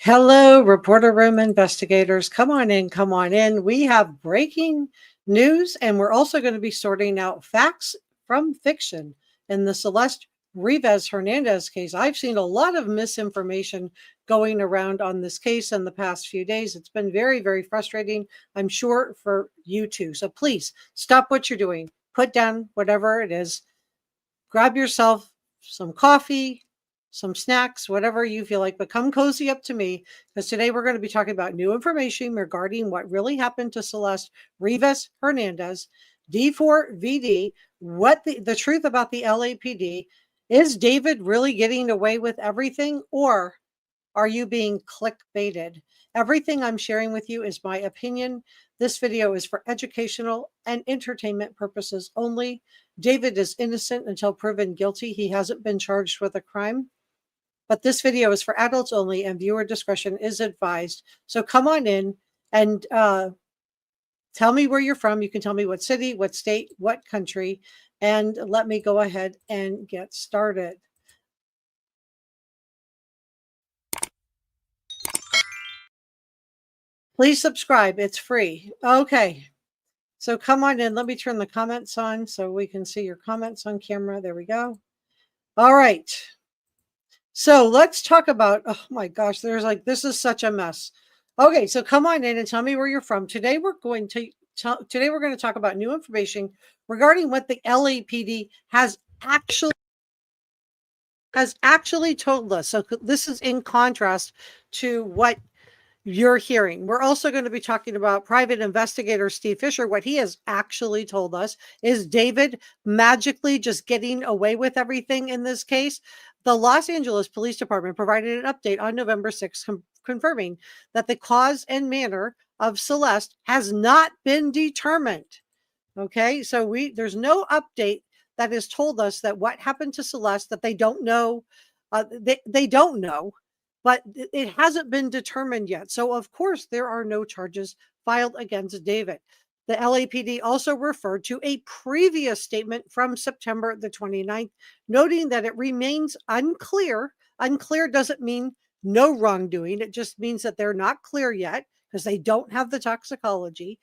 Hello, reporter room investigators. Come on in, come on in. We have breaking news, and we're also going to be sorting out facts from fiction in the Celeste Rivas Hernandez case. I've seen a lot of misinformation going around on this case in the past few days. It's been very, very frustrating, I'm sure, for you too. So please stop what you're doing, put down whatever it is, grab yourself some coffee, some snacks, whatever you feel like, but come cozy up to me because today we're going to be talking about new information regarding what really happened to Celeste Rivas Hernandez, D4VD, what the truth about the LAPD. Is David really getting away with everything, or are you being clickbaited? Everything I'm sharing with you is my opinion. This video is for educational and entertainment purposes only. David is innocent until proven guilty. He hasn't been charged with a crime. But this video is for adults only and viewer discretion is advised. So come on in and tell me where you're from. You can tell me what city, what state, what country, and let me go ahead and get started. Please subscribe. It's free. Okay. So come on in. Let me turn the comments on so we can see your comments on camera. There we go. All right. So let's talk about, oh my gosh, this is such a mess. Okay, so come on in and tell me where you're from. Today we're going to talk about new information regarding what the LAPD has actually told us. So this is in contrast to what you're hearing. We're also going to be talking about private investigator Steve Fisher. What he has actually told us is David magically just getting away with everything in this case. The Los Angeles Police Department provided an update on November 6th, confirming that the cause and manner of Celeste has not been determined. Okay, so there's no update that has told us that what happened to Celeste, that they don't know. They don't know, but it hasn't been determined yet. So of course there are no charges filed against David. The LAPD also referred to a previous statement from September the 29th, noting that it remains unclear. Unclear doesn't mean no wrongdoing. It just means that they're not clear yet because they don't have the toxicology.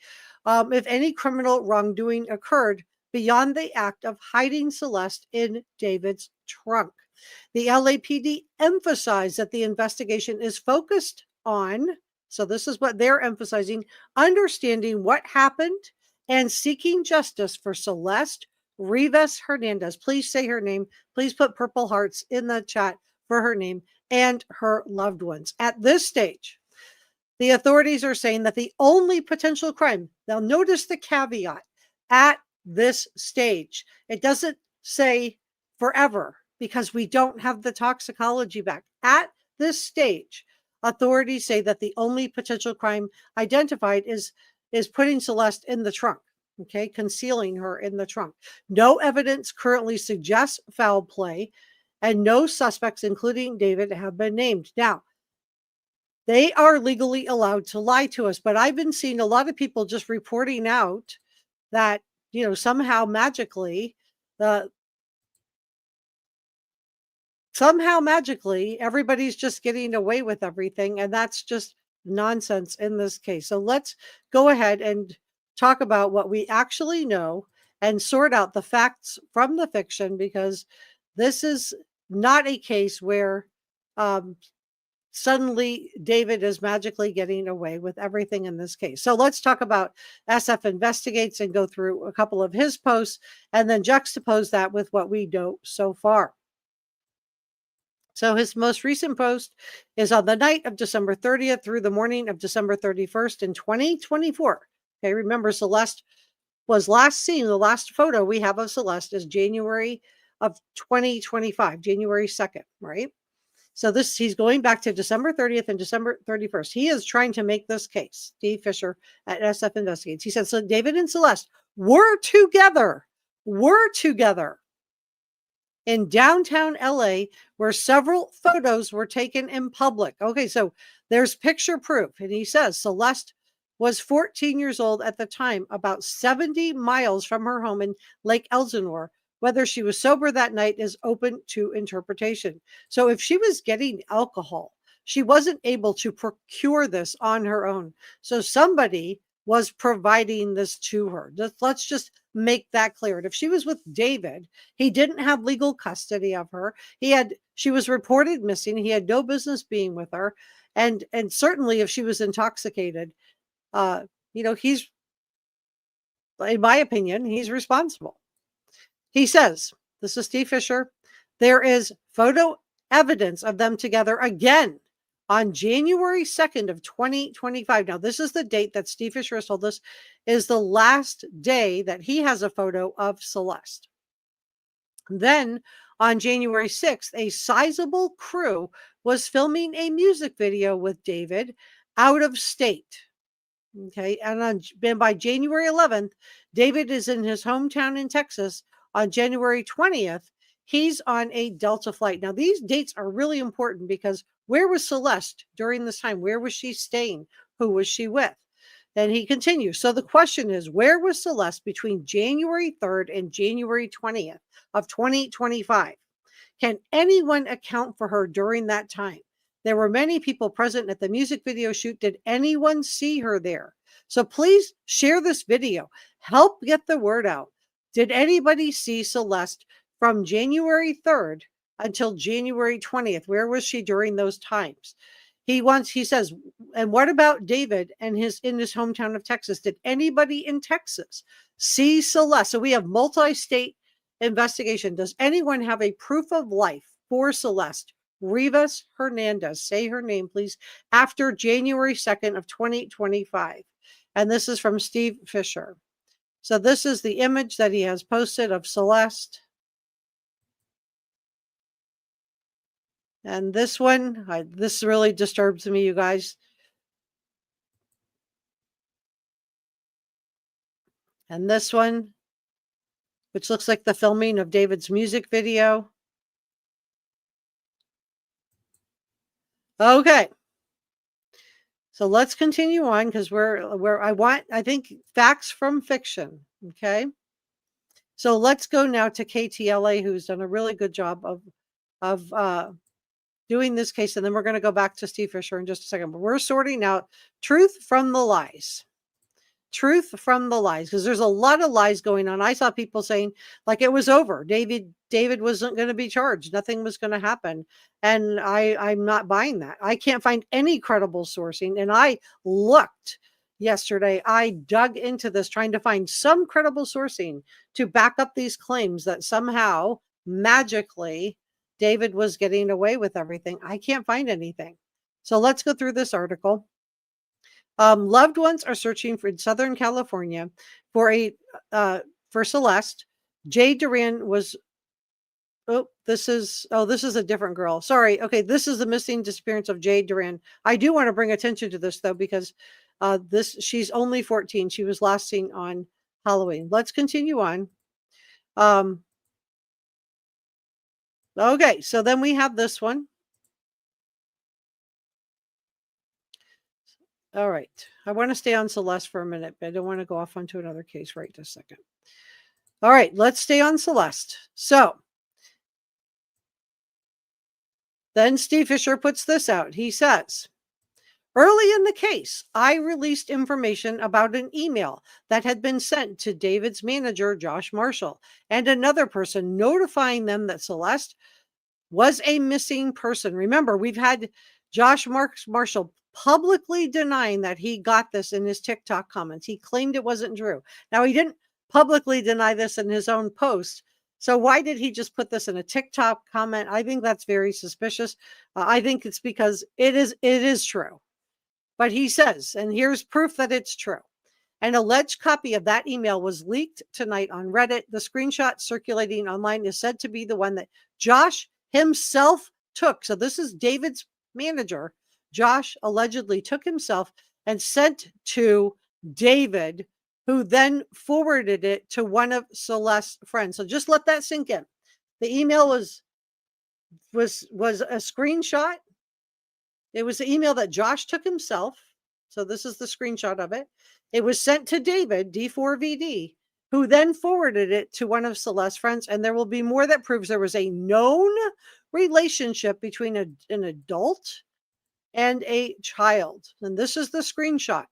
If any criminal wrongdoing occurred beyond the act of hiding Celeste in David's trunk. The LAPD emphasized that the investigation is focused on, so this is what they're emphasizing, understanding what happened and seeking justice for Celeste Rivas Hernandez. Please say her name. Please put purple hearts in the chat for her name and her loved ones. At this stage, the authorities are saying that the only potential crime, now notice the caveat, at this stage, it doesn't say forever because we don't have the toxicology back. At this stage, authorities say that the only potential crime identified is putting Celeste in the trunk, okay, concealing her in the trunk. No evidence currently suggests foul play, and no suspects, including David, have been named. Now, they are legally allowed to lie to us, but I've been seeing a lot of people just reporting out that, somehow magically everybody's just getting away with everything, and that's just nonsense in this case. So let's go ahead and talk about what we actually know and sort out the facts from the fiction, because this is not a case where suddenly David is magically getting away with everything in this case. So let's talk about SF Investigates and go through a couple of his posts and then juxtapose that with what we know so far. So his most recent post is on the night of December 30th through the morning of December 31st in 2024. Okay, remember Celeste was last seen, the last photo we have of Celeste is January of 2025, January 2nd, right? So he's going back to December 30th and December 31st. He is trying to make this case, Steve Fisher at SF Investigates. He said, so David and Celeste were together in downtown LA, where several photos were taken in public. Okay, so there's picture proof. And he says Celeste was 14 years old at the time, about 70 miles from her home in Lake Elsinore. Whether she was sober that night is open to interpretation. So if she was getting alcohol She wasn't able to procure this on her own. So somebody was providing this to her. Let's just make that clear. And if she was with David, he didn't have legal custody of her. She was reported missing. He had no business being with her. And certainly if she was intoxicated, he's, in my opinion, he's responsible. He says, this is Steve Fisher, there is photo evidence of them together again on January 2nd of 2025. Now, this is the date that Steve Fisher has told us is the last day that he has a photo of Celeste. Then on January 6th, a sizable crew was filming a music video with David out of state. Okay. And by January 11th, David is in his hometown in Texas. On January 20th, he's on a Delta flight. Now, these dates are really important because where was Celeste during this time? Where was she staying? Who was she with? Then he continues. So the question is, where was Celeste between January 3rd and January 20th of 2025? Can anyone account for her during that time? There were many people present at the music video shoot. Did anyone see her there? So please share this video. Help get the word out. Did anybody see Celeste from January 3rd until January 20th? Where was she during those times? He says, and what about David and in his hometown of Texas? Did anybody in Texas see Celeste? So we have multi-state investigation. Does anyone have a proof of life for Celeste Rivas Hernandez? Say her name, please, after January 2nd of 2025. And this is from Steve Fisher. So this is the image that he has posted of Celeste. And this one, this really disturbs me, you guys. And this one, which looks like the filming of David's music video. Okay. So let's continue on because I think facts from fiction. Okay. So let's go now to KTLA, who's done a really good job of doing this case. And then we're going to go back to Steve Fisher in just a second. But we're sorting out truth from the lies. Truth from the lies, because there's a lot of lies going on. I saw people saying like it was over. David wasn't going to be charged. Nothing was going to happen. And I'm not buying that. I can't find any credible sourcing. And I looked yesterday. I dug into this trying to find some credible sourcing to back up these claims that somehow magically David was getting away with everything. I can't find anything. So let's go through this article. Loved ones are searching in Southern California for Celeste. Jay Duran was. This is a different girl. Sorry. Okay, this is the missing disappearance of Jay Duran. I do want to bring attention to this though because she's only 14. She was last seen on Halloween. Let's continue on. Okay, so then we have this one. All right. I want to stay on Celeste for a minute, but I don't want to go off onto another case right this second. All right, let's stay on Celeste. So then Steve Fisher puts this out. He says, early in the case, I released information about an email that had been sent to David's manager, Josh Marshall, and another person notifying them that Celeste was a missing person. Remember, we've had Josh Marshall publicly denying that he got this in his TikTok comments. He claimed it wasn't true. Now, he didn't publicly deny this in his own post. So why did he just put this in a TikTok comment? I think that's very suspicious. I think it's because it is true. But he says, and here's proof that it's true. An alleged copy of that email was leaked tonight on Reddit. The screenshot circulating online is said to be the one that Josh himself took. So this is David's manager. Josh allegedly took himself and sent to David, who then forwarded it to one of Celeste's friends. So just let that sink in. The email was a screenshot. It was the email that Josh took himself. So this is the screenshot of it. It was sent to David, D4VD, who then forwarded it to one of Celeste's friends. And there will be more that proves there was a known relationship between an adult and a child. And this is the screenshot.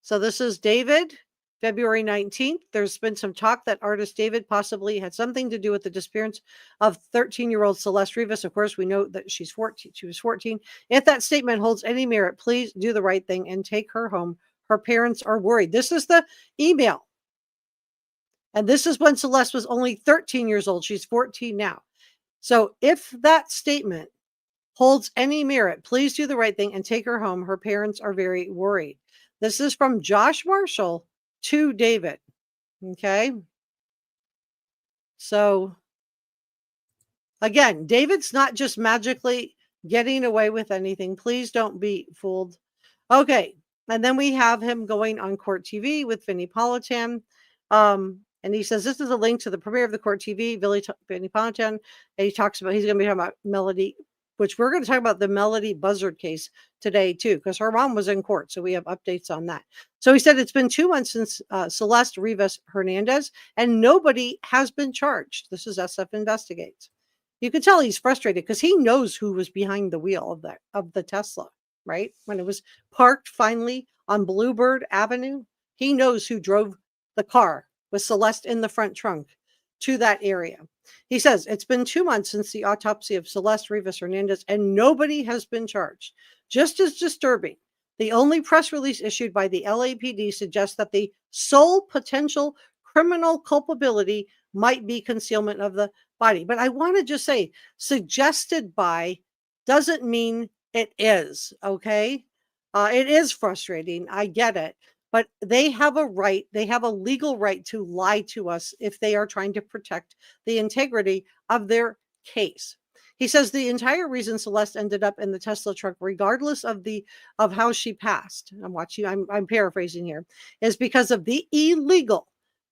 So this is David, February 19th. There's been some talk that artist David possibly had something to do with the disappearance of 13-year-old Celeste Rivas. Of course, we know that she's 14. She was 14. If that statement holds any merit, please do the right thing and take her home. Her parents are worried. This is the email. And this is when Celeste was only 13 years old. She's 14 now. So if that statement holds any merit, please do the right thing and take her home. Her parents are very worried. This is from Josh Marshall to David. Okay. So again, David's not just magically getting away with anything. Please don't be fooled. Okay. And then we have him going on Court TV with Vinnie Politan. And he says, this is a link to the premiere of the Court TV, Vinnie Politan. And he talks about, he's going to be talking about Melody, which we're going to talk about the Melody Buzzard case today too, because her mom was in court. So we have updates on that. So he said it's been 2 months since Celeste Rivas Hernandez, and nobody has been charged. This is SF Investigates. You can tell he's frustrated because he knows who was behind the wheel of the Tesla, right? When it was parked finally on Bluebird Avenue, he knows who drove the car with Celeste in the front trunk to that area. He says, it's been 2 months since the autopsy of Celeste Rivas Hernandez, and nobody has been charged. Just as disturbing, the only press release issued by the LAPD suggests that the sole potential criminal culpability might be concealment of the body. But I want to just say, suggested by doesn't mean it is, okay? It is frustrating. I get it. But they have a right, they have a legal right to lie to us if they are trying to protect the integrity of their case. He says the entire reason Celeste ended up in the Tesla truck, regardless of how she passed, I'm paraphrasing here, is because of the illegal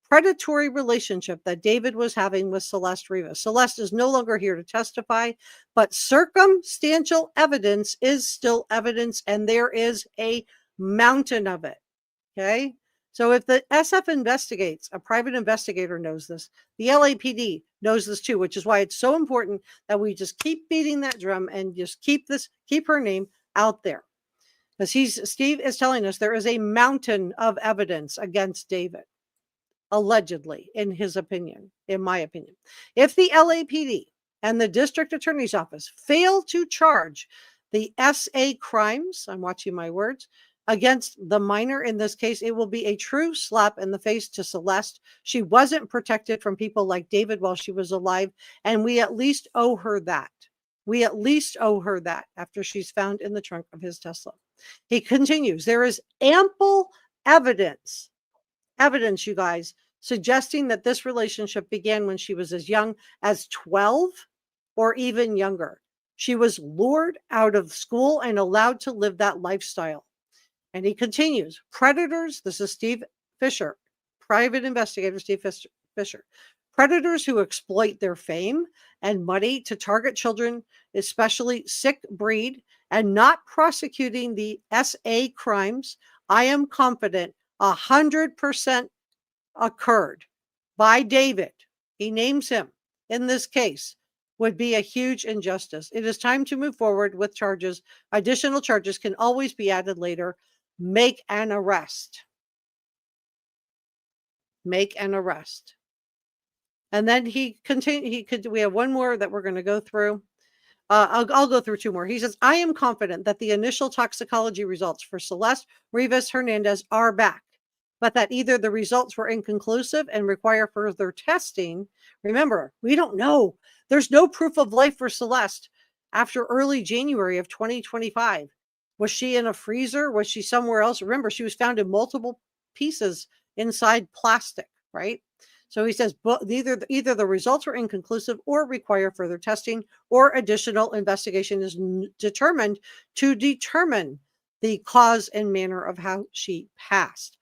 predatory relationship that David was having with Celeste Rivas. Celeste is no longer here to testify, but circumstantial evidence is still evidence, and there is a mountain of it. Okay. So if the SF Investigates, a private investigator knows this, the LAPD knows this too, which is why it's so important that we just keep beating that drum and just keep her name out there. Because Steve is telling us there is a mountain of evidence against David, allegedly, in his opinion, in my opinion. If the LAPD and the district attorney's office fail to charge the SA crimes, I'm watching my words, against the minor in this case, it will be a true slap in the face to Celeste. She wasn't protected from people like David while she was alive, and we at least owe her that. We at least owe her that after she's found in the trunk of his Tesla. He continues, there is ample evidence, you guys, suggesting that this relationship began when she was as young as 12 or even younger. She was lured out of school and allowed to live that lifestyle. And he continues, predators, this is Steve Fisher, private investigator Steve Fisher, predators who exploit their fame and money to target children, especially sick breed, and not prosecuting the SA crimes, I am confident 100% occurred by David. He names him in this case. Would be a huge injustice. It is time to move forward with charges. Additional charges can always be added later. Make an arrest. Make an arrest. And then we have one more that we're going to go through. I'll go through two more. He says, I am confident that the initial toxicology results for Celeste Rivas Hernandez are back, but that either the results were inconclusive and require further testing. Remember, we don't know. There's no proof of life for Celeste after early January of 2025. Was she in a freezer? Was she somewhere else? Remember, she was found in multiple pieces inside plastic, right? So he says either the results were inconclusive or require further testing, or additional investigation is determined to determine the cause and manner of how she passed.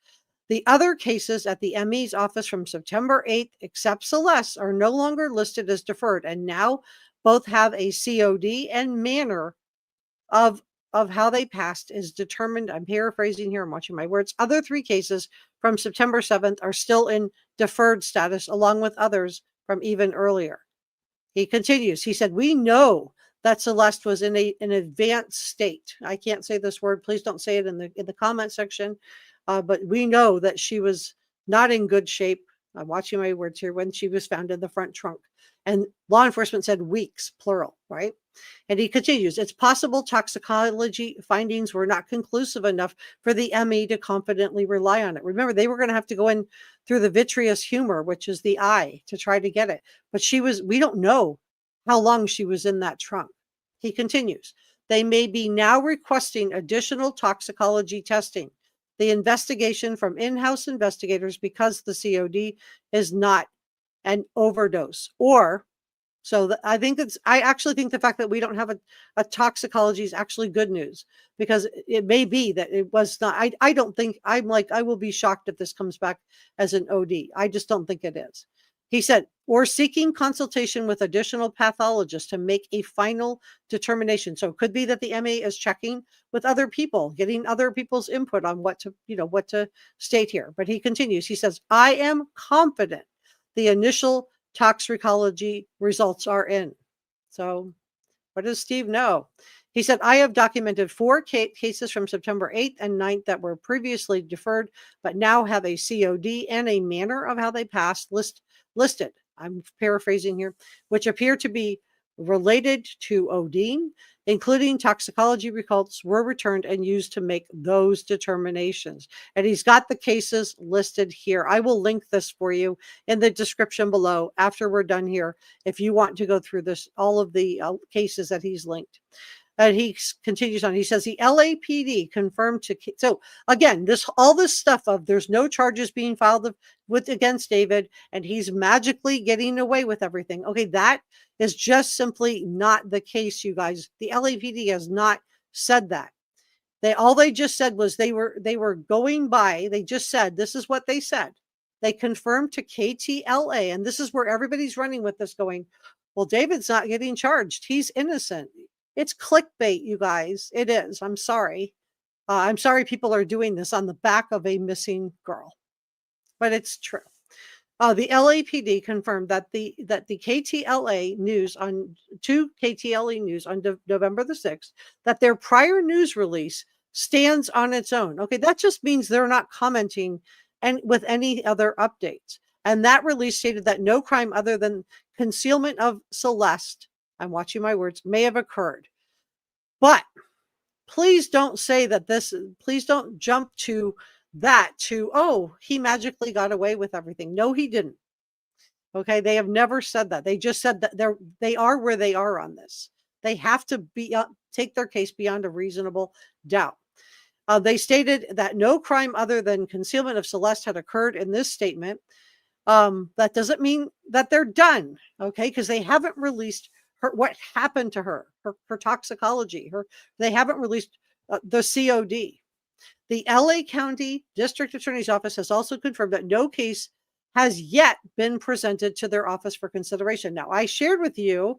The other cases at the ME's office from September 8th, except Celeste, are no longer listed as deferred, and now both have a COD and manner of how they passed is determined. I'm paraphrasing here. I'm watching my words. Other three cases from September 7th are still in deferred status, along with others from even earlier. He continues. He said, we know that Celeste was in an advanced state. I can't say this word. Please don't say it in the comment section. But we know that she was not in good shape. I'm watching my words here, when she was found in the front trunk. And law enforcement said weeks, plural, right? And he continues, it's possible toxicology findings were not conclusive enough for the ME to confidently rely on it. Remember, they were going to have to go in through the vitreous humor, which is the eye, to try to get it. But we don't know how long she was in that trunk. He continues, they may be now requesting additional toxicology testing. The investigation from in-house investigators, because the COD is not an overdose. Or, I actually think the fact that we don't have a toxicology is actually good news, because it may be that it was not. I don't think, I will be shocked if this comes back as an OD. I just don't think it is. He said, or seeking consultation with additional pathologists to make a final determination. So it could be that the MA is checking with other people, getting other people's input on what to state here. But he continues, he says, I am confident the initial toxicology results are in. So what does Steve know? He said, I have documented 4 cases from September 8th and 9th that were previously deferred, but now have a COD and a manner of how they passed listed. I'm paraphrasing here, which appear to be related to ODing, including toxicology results were returned and used to make those determinations. And he's got the cases listed here. I will link this for you in the description below after we're done here, if you want to go through this, all of the cases that he's linked. And he continues on. He says the LAPD confirmed to. So again, all this stuff of there's no charges being filed against David, and he's magically getting away with everything. Okay, that is just simply not the case, you guys. The LAPD has not said that. They just said was they were going by. They just said this is what they said. They confirmed to KTLA, and this is where everybody's running with this, going, well, David's not getting charged. He's innocent. It's clickbait, you guys. It is. I'm sorry. I'm sorry people are doing this on the back of a missing girl, but it's true. The LAPD confirmed that the KTLA news on KTLA news on November the 6th, that their prior news release stands on its own. Okay, that just means they're not commenting with any other updates. And that release stated that no crime other than concealment of Celeste, I'm watching my words, may have occurred. But please don't say that please don't jump to that oh, he magically got away with everything. No, he didn't. Okay, they have never said that. They just said that they are where they are on this. They have to take their case beyond a reasonable doubt. They stated that no crime other than concealment of Celeste had occurred in this statement. That doesn't mean that they're done, okay? Because they haven't released what happened to her toxicology. They haven't released the COD. The LA County District Attorney's Office has also confirmed that no case has yet been presented to their office for consideration. Now, I shared with you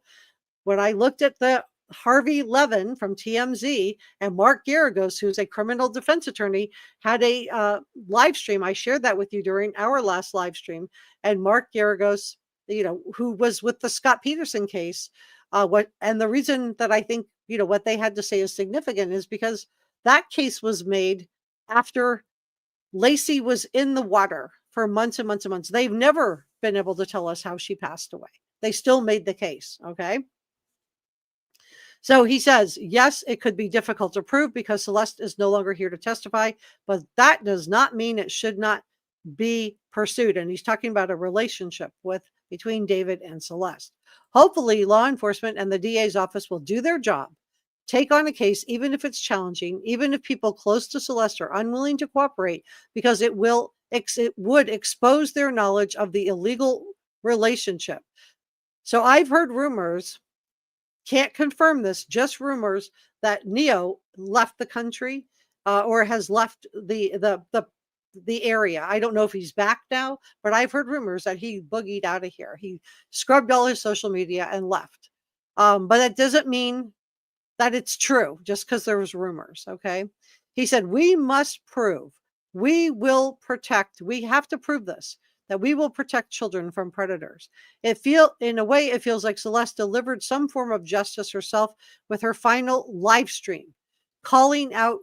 when I looked at the Harvey Levin from TMZ and Mark Garagos, who's a criminal defense attorney, had a live stream. I shared that with you during our last live stream. And Mark Garagos, who was with the Scott Peterson case, and the reason that I think, what they had to say is significant is because that case was made after Lacey was in the water for months and months and months. They've never been able to tell us how she passed away. They still made the case, okay? So he says, yes, it could be difficult to prove because Celeste is no longer here to testify, but that does not mean it should not be pursued. And he's talking about a relationship between David and Celeste. Hopefully, law enforcement and the DA's office will do their job, take on a case, even if it's challenging, even if people close to Celeste are unwilling to cooperate, because it would expose their knowledge of the illegal relationship. So I've heard rumors, can't confirm this, just rumors, that Neo left the country or has left the area. I don't know if he's back now, but I've heard rumors that he boogied out of here. He scrubbed all his social media and left. But that doesn't mean that it's true just because there was rumors, okay? He said, we must prove, we will protect, we have to prove this, that we will protect children from predators. In a way, it feels like Celeste delivered some form of justice herself with her final live stream, calling out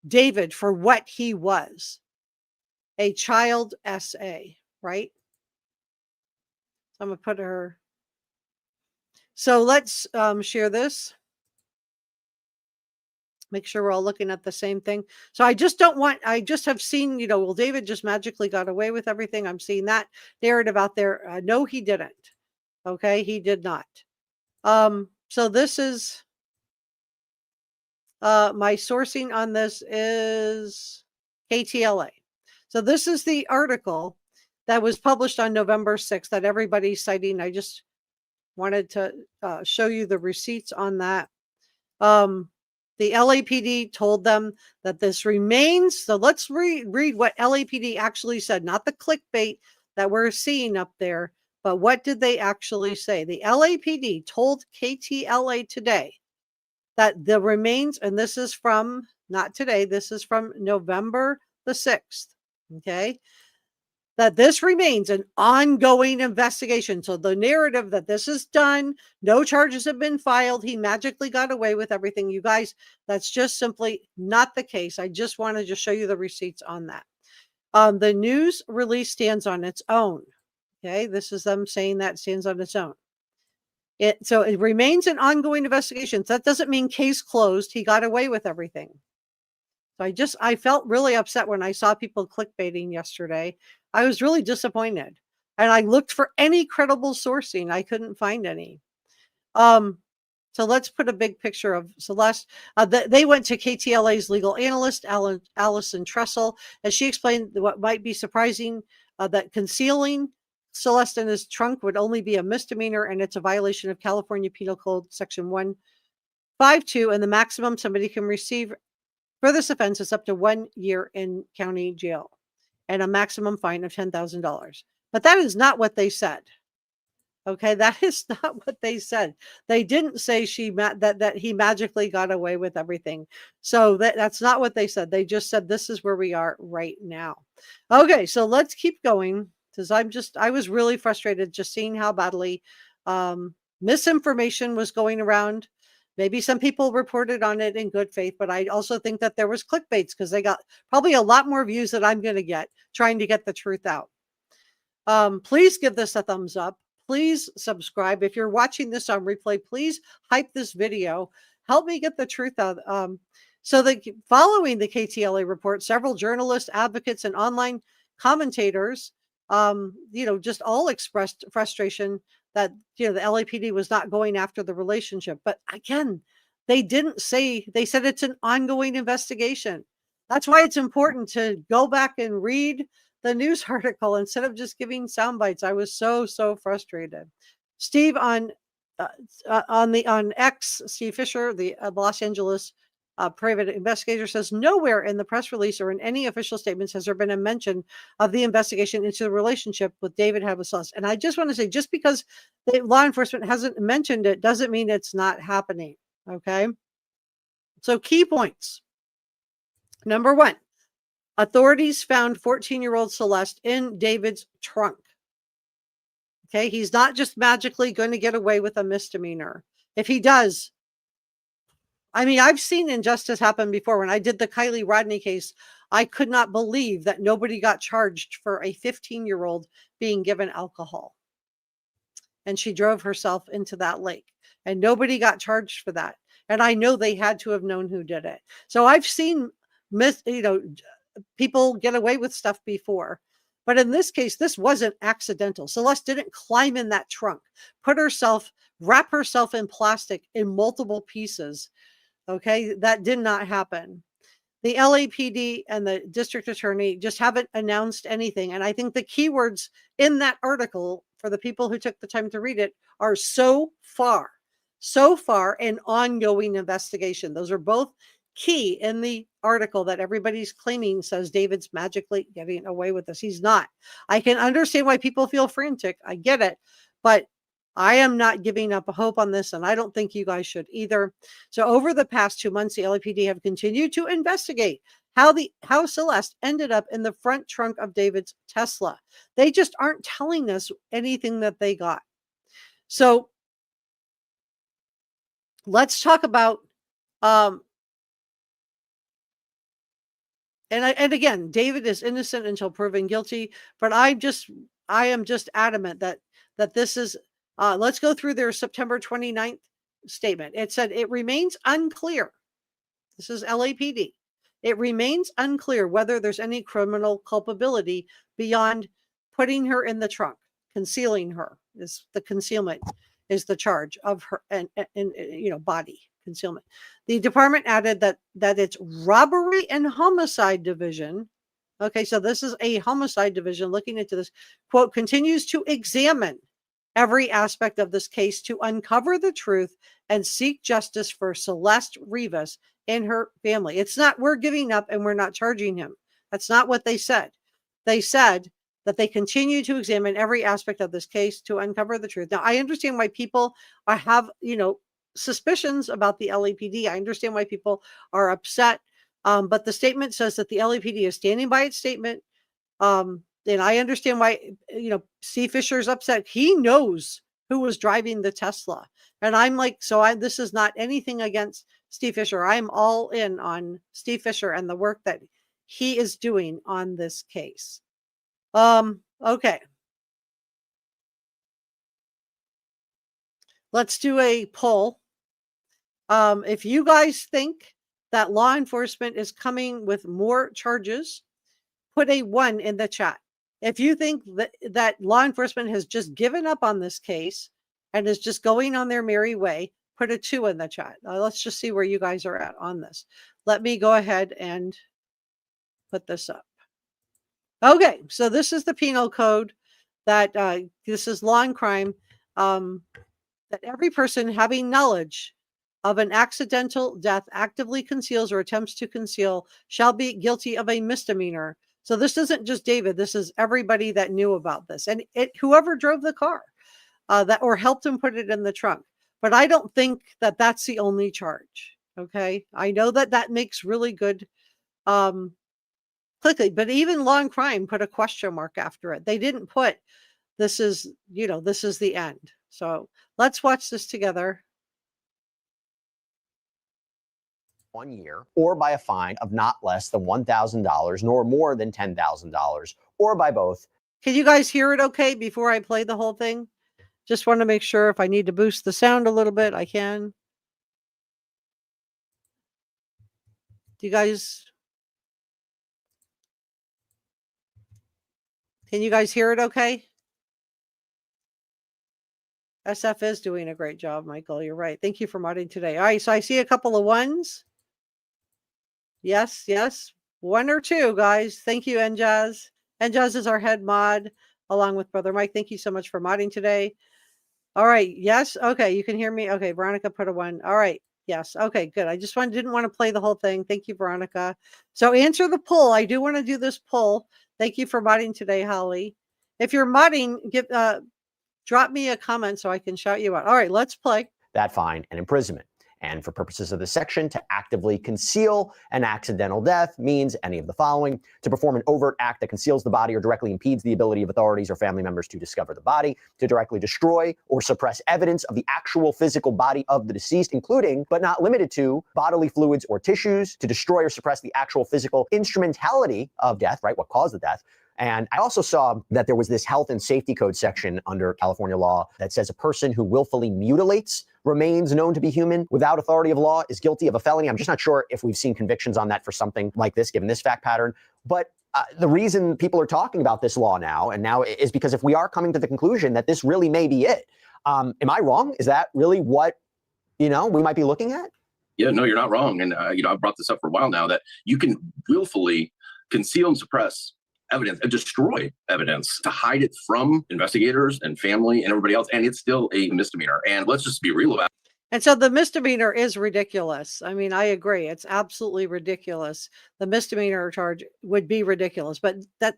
David for what he was, a child SA, right? I'm going to put her. So let's share this. Make sure we're all looking at the same thing. So I just have seen, well, David just magically got away with everything. I'm seeing that narrative out there. No, he didn't. Okay, he did not. So this is, my sourcing on this is KTLA. So this is the article that was published on November 6th that everybody's citing. I just wanted to show you the receipts on that. The LAPD told them that this remains. So let's read what LAPD actually said, not the clickbait that we're seeing up there, but what did they actually say? The LAPD told KTLA today that the remains, and this is from, not today, this is from November the 6th, okay? That this remains an ongoing investigation. So the narrative that this is done, no charges have been filed, he magically got away with everything. You guys, that's just simply not the case. I just wanted to show you the receipts on that. The news release stands on its own. Okay, this is them saying that stands on its own. So it remains an ongoing investigation. So that doesn't mean case closed. He got away with everything. So I felt really upset when I saw people clickbaiting yesterday. I was really disappointed. And I looked for any credible sourcing. I couldn't find any. So let's put a big picture of Celeste. They went to KTLA's legal analyst, Allison Tressel, as she explained what might be surprising, that concealing Celeste in his trunk would only be a misdemeanor, and it's a violation of California Penal Code Section 152, and the maximum somebody can receive for this offense is up to 1 year in county jail and a maximum fine of $10,000. But that is not what they said. Okay, that is not what they said. They didn't say that he magically got away with everything. So that's not what they said. They just said this is where we are right now. Okay, so let's keep going, because I was really frustrated just seeing how badly misinformation was going around. Maybe some people reported on it in good faith, but I also think that there was clickbaits, because they got probably a lot more views than I'm going to get trying to get the truth out. Please give this a thumbs up. Please subscribe. If you're watching this on replay, please hype this video. Help me get the truth out. So that following the KTLA report, several journalists, advocates, and online commentators, just all expressed frustration that, the LAPD was not going after the relationship. But again, they didn't say, they said it's an ongoing investigation. That's why it's important to go back and read the news article instead of just giving sound bites. I was so frustrated. Steve on X, Steve Fisher, the Los Angeles private investigator, says nowhere in the press release or in any official statements has there been a mention of the investigation into the relationship with David had with Celeste. And I just want to say, just because the law enforcement hasn't mentioned it doesn't mean it's not happening. Okay. So key points. Number one, authorities found 14-year-old Celeste in David's trunk. Okay, he's not just magically going to get away with a misdemeanor. If he does, I mean, I've seen injustice happen before. When I did the Kylie Rodney case, I could not believe that nobody got charged for a 15-year-old being given alcohol. And she drove herself into that lake, and nobody got charged for that. And I know they had to have known who did it. So I've seen people get away with stuff before. But in this case, this wasn't accidental. Celeste didn't climb in that trunk, wrap herself in plastic in multiple pieces. Okay, that did not happen. The LAPD and the district attorney just haven't announced anything. And I think the keywords in that article, for the people who took the time to read it, are so far, an ongoing investigation. Those are both key in the article that everybody's claiming says David's magically getting away with this. He's not. I can understand why people feel frantic. I get it. But I am not giving up hope on this, and I don't think you guys should either. So over the past 2 months, the LAPD have continued to investigate how Celeste ended up in the front trunk of David's Tesla. They just aren't telling us anything that they got. So let's talk about and again, David is innocent until proven guilty, but I am just adamant that this is let's go through their September 29th statement. It said it remains unclear. This is LAPD. It remains unclear whether there's any criminal culpability beyond putting her in the trunk. Concealing her is the concealment is the charge of her and body concealment. The department added that its robbery and homicide division, okay, so this is a homicide division looking into this, quote, continues to examine every aspect of this case to uncover the truth and seek justice for Celeste Rivas and her family. It's not we're giving up and we're not charging him. That's not what they said. They said that they continue to examine every aspect of this case to uncover the truth. Now, I understand why people have, suspicions about the LAPD. I understand why people are upset. But the statement says that the LAPD is standing by its statement. And I understand why, Steve Fisher's upset. He knows who was driving the Tesla. And I'm like, this is not anything against Steve Fisher. I'm all in on Steve Fisher and the work that he is doing on this case. Okay. Let's do a poll. If you guys think that law enforcement is coming with more charges, put a 1 in the chat. If you think that law enforcement has just given up on this case and is just going on their merry way, put a 2 in the chat. Let's just see where you guys are at on this. Let me go ahead and put this up. Okay, so this is the penal code that this is law and crime, that every person having knowledge of an accidental death actively conceals or attempts to conceal shall be guilty of a misdemeanor. So this isn't just David. This is everybody that knew about this and whoever drove the car that or helped him put it in the trunk. But I don't think that that's the only charge. Okay, I know that makes really good quickly, but even law and crime put a question mark after it. They didn't put this is the end. So let's watch this together. 1 year, or by a fine of not less than $1,000 nor more than $10,000, or by both. Can you guys hear it okay before I play the whole thing? Just want to make sure if I need to boost the sound a little bit, I can. Do you guys... Can you guys hear it okay? SF is doing a great job, Michael. You're right. Thank you for modding today. All right, so I see a couple of 1s. Yes, yes. 1 or 2, guys. Thank you, Njaz. Njaz is our head mod, along with Brother Mike. Thank you so much for modding today. All right. Yes. Okay. You can hear me. Okay. Veronica put a 1. All right. Yes. Okay, good. I just didn't want to play the whole thing. Thank you, Veronica. So answer the poll. I do want to do this poll. Thank you for modding today, Holly. If you're modding, drop me a comment so I can shout you out. All right, let's play. That fine and imprisonment. And for purposes of this section, to actively conceal an accidental death means any of the following: to perform an overt act that conceals the body or directly impedes the ability of authorities or family members to discover the body, to directly destroy or suppress evidence of the actual physical body of the deceased, including, but not limited to, bodily fluids or tissues, to destroy or suppress the actual physical instrumentality of death, right, what caused the death. And I also saw that there was this health and safety code section under California law that says a person who willfully mutilates remains known to be human without authority of law is guilty of a felony. I'm just not sure if we've seen convictions on that for something like this, given this fact pattern. But the reason people are talking about this law now is because if we are coming to the conclusion that this really may be it, am I wrong? Is that really what, we might be looking at? Yeah, no, you're not wrong. And, I've brought this up for a while now that you can willfully conceal and suppress evidence and destroy evidence to hide it from investigators and family and everybody else. And it's still a misdemeanor. And let's just be real about it. And so the misdemeanor is ridiculous. I mean, I agree. It's absolutely ridiculous. The misdemeanor charge would be ridiculous, but that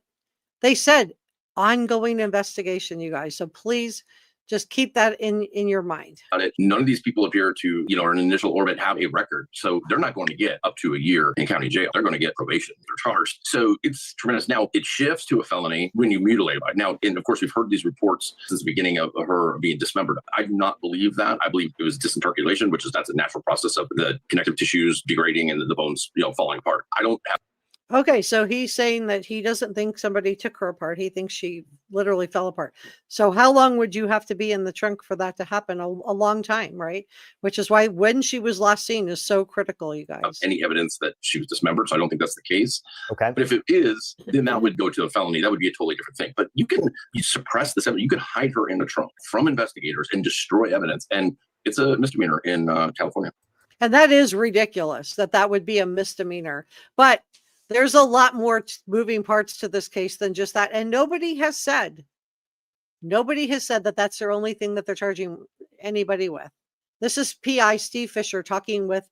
they said ongoing investigation, you guys. So please Just keep that in your mind. None of these people appear to, in initial orbit have a record. So they're not going to get up to a year in county jail. They're going to get probation. They're charged. So it's tremendous. Now, it shifts to a felony when you mutilate a body. Now, and of course, we've heard these reports since the beginning of her being dismembered. I do not believe that. I believe it was disinterculation, that's a natural process of the connective tissues degrading and the bones, falling apart. I don't have. Okay, so he's saying that he doesn't think somebody took her apart. He thinks she literally fell apart. So how long would you have to be in the trunk for that to happen? A long time, right? Which is why when she was last seen is so critical, you guys. Any evidence that she was dismembered, so I don't think that's the case. Okay. But if it is, then that would go to a felony. That would be a totally different thing. But you suppress this evidence. You could hide her in the trunk from investigators and destroy evidence. And it's a misdemeanor in California. And that is ridiculous that would be a misdemeanor. But there's a lot more moving parts to this case than just that. And nobody has said that that's their only thing that they're charging anybody with. This is PI Steve Fisher talking with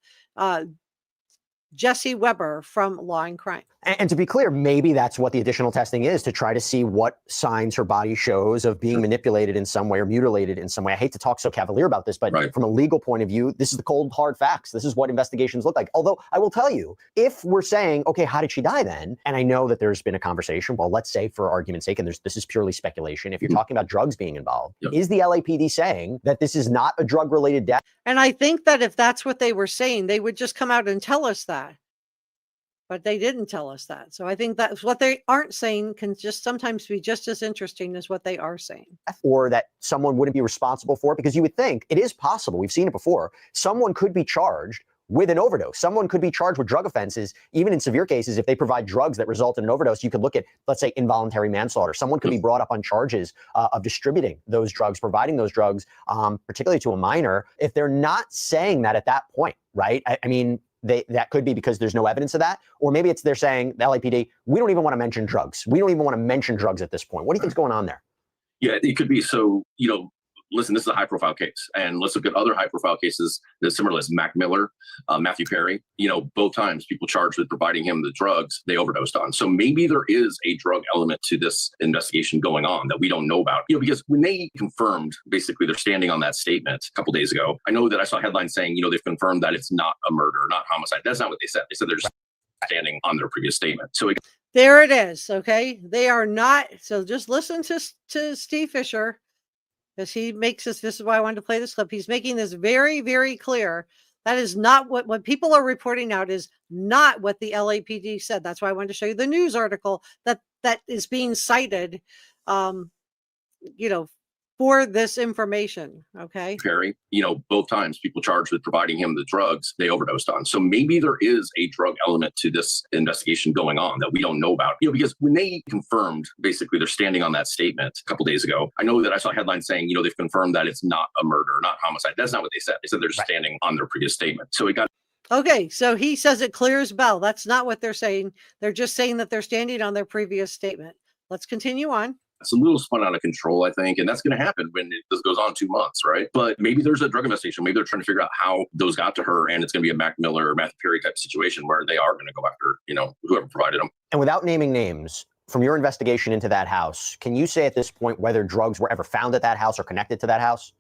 Jesse Weber from Law and Crime. And to be clear, maybe that's what the additional testing is, to try to see what signs her body shows of being manipulated in some way or mutilated in some way. I hate to talk so cavalier about this, but from a legal point of view, this is the cold, hard facts. This is what investigations look like. Although I will tell you, if we're saying, okay, how did she die then? And I know that there's been a conversation, well, let's say for argument's sake, and this is purely speculation, if you're talking about drugs being involved, is the LAPD saying that this is not a drug-related death? And I think that if that's what they were saying, they would just come out and tell us that. But they didn't tell us that. So I think that's what they aren't saying can just sometimes be just as interesting as what they are saying. Or that someone wouldn't be responsible for it, because you would think it is possible. We've seen it before. Someone could be charged with an overdose. Someone could be charged with drug offenses, even in severe cases. If they provide drugs that result in an overdose, you could look at, let's say, involuntary manslaughter. Someone could be brought up on charges of distributing those drugs, providing those drugs, particularly to a minor, if they're not saying that at that point, right? I mean, that could be because there's no evidence of that. Or maybe they're saying, the LAPD, we don't even want to mention drugs. We don't even want to mention drugs at this point. What do you think's going on there? Yeah, it could be. So, listen, this is a high-profile case, and let's look at other high-profile cases that's similar. Mac Miller, Matthew Perry. Both times people charged with providing him the drugs they overdosed on. So maybe there is a drug element to this investigation going on that we don't know about. Because when they confirmed, basically, they're standing on that statement a couple days ago. I know that I saw headlines saying, they've confirmed that it's not a murder, not homicide. That's not what they said. They said they're just standing on their previous statement. So there it is. Okay, they are not. So just listen to Steve Fisher. Because he makes this is why I wanted to play this clip. He's making this very, very clear. That is not what people are reporting out is not what the LAPD said. That's why I wanted to show you the news article that is being cited, for this information. Okay. Perry, both times people charged with providing him the drugs they overdosed on. So maybe there is a drug element to this investigation going on that we don't know about. Because when they confirmed, basically, they're standing on that statement a couple days ago. I know that I saw headlines saying, they've confirmed that it's not a murder, not homicide. That's not what they said. They said they're just standing on their previous statement. So it got. Okay, so he says it clear as bell. That's not what they're saying. They're just saying that they're standing on their previous statement. Let's continue on. It's a little spun out of control, I think, and that's going to happen when this goes on 2 months, right? But maybe there's a drug investigation. Maybe they're trying to figure out how those got to her, and it's going to be a Mac Miller or Matthew Perry type situation where they are going to go after, whoever provided them. And without naming names, from your investigation into that house, can you say at this point whether drugs were ever found at that house or connected to that house?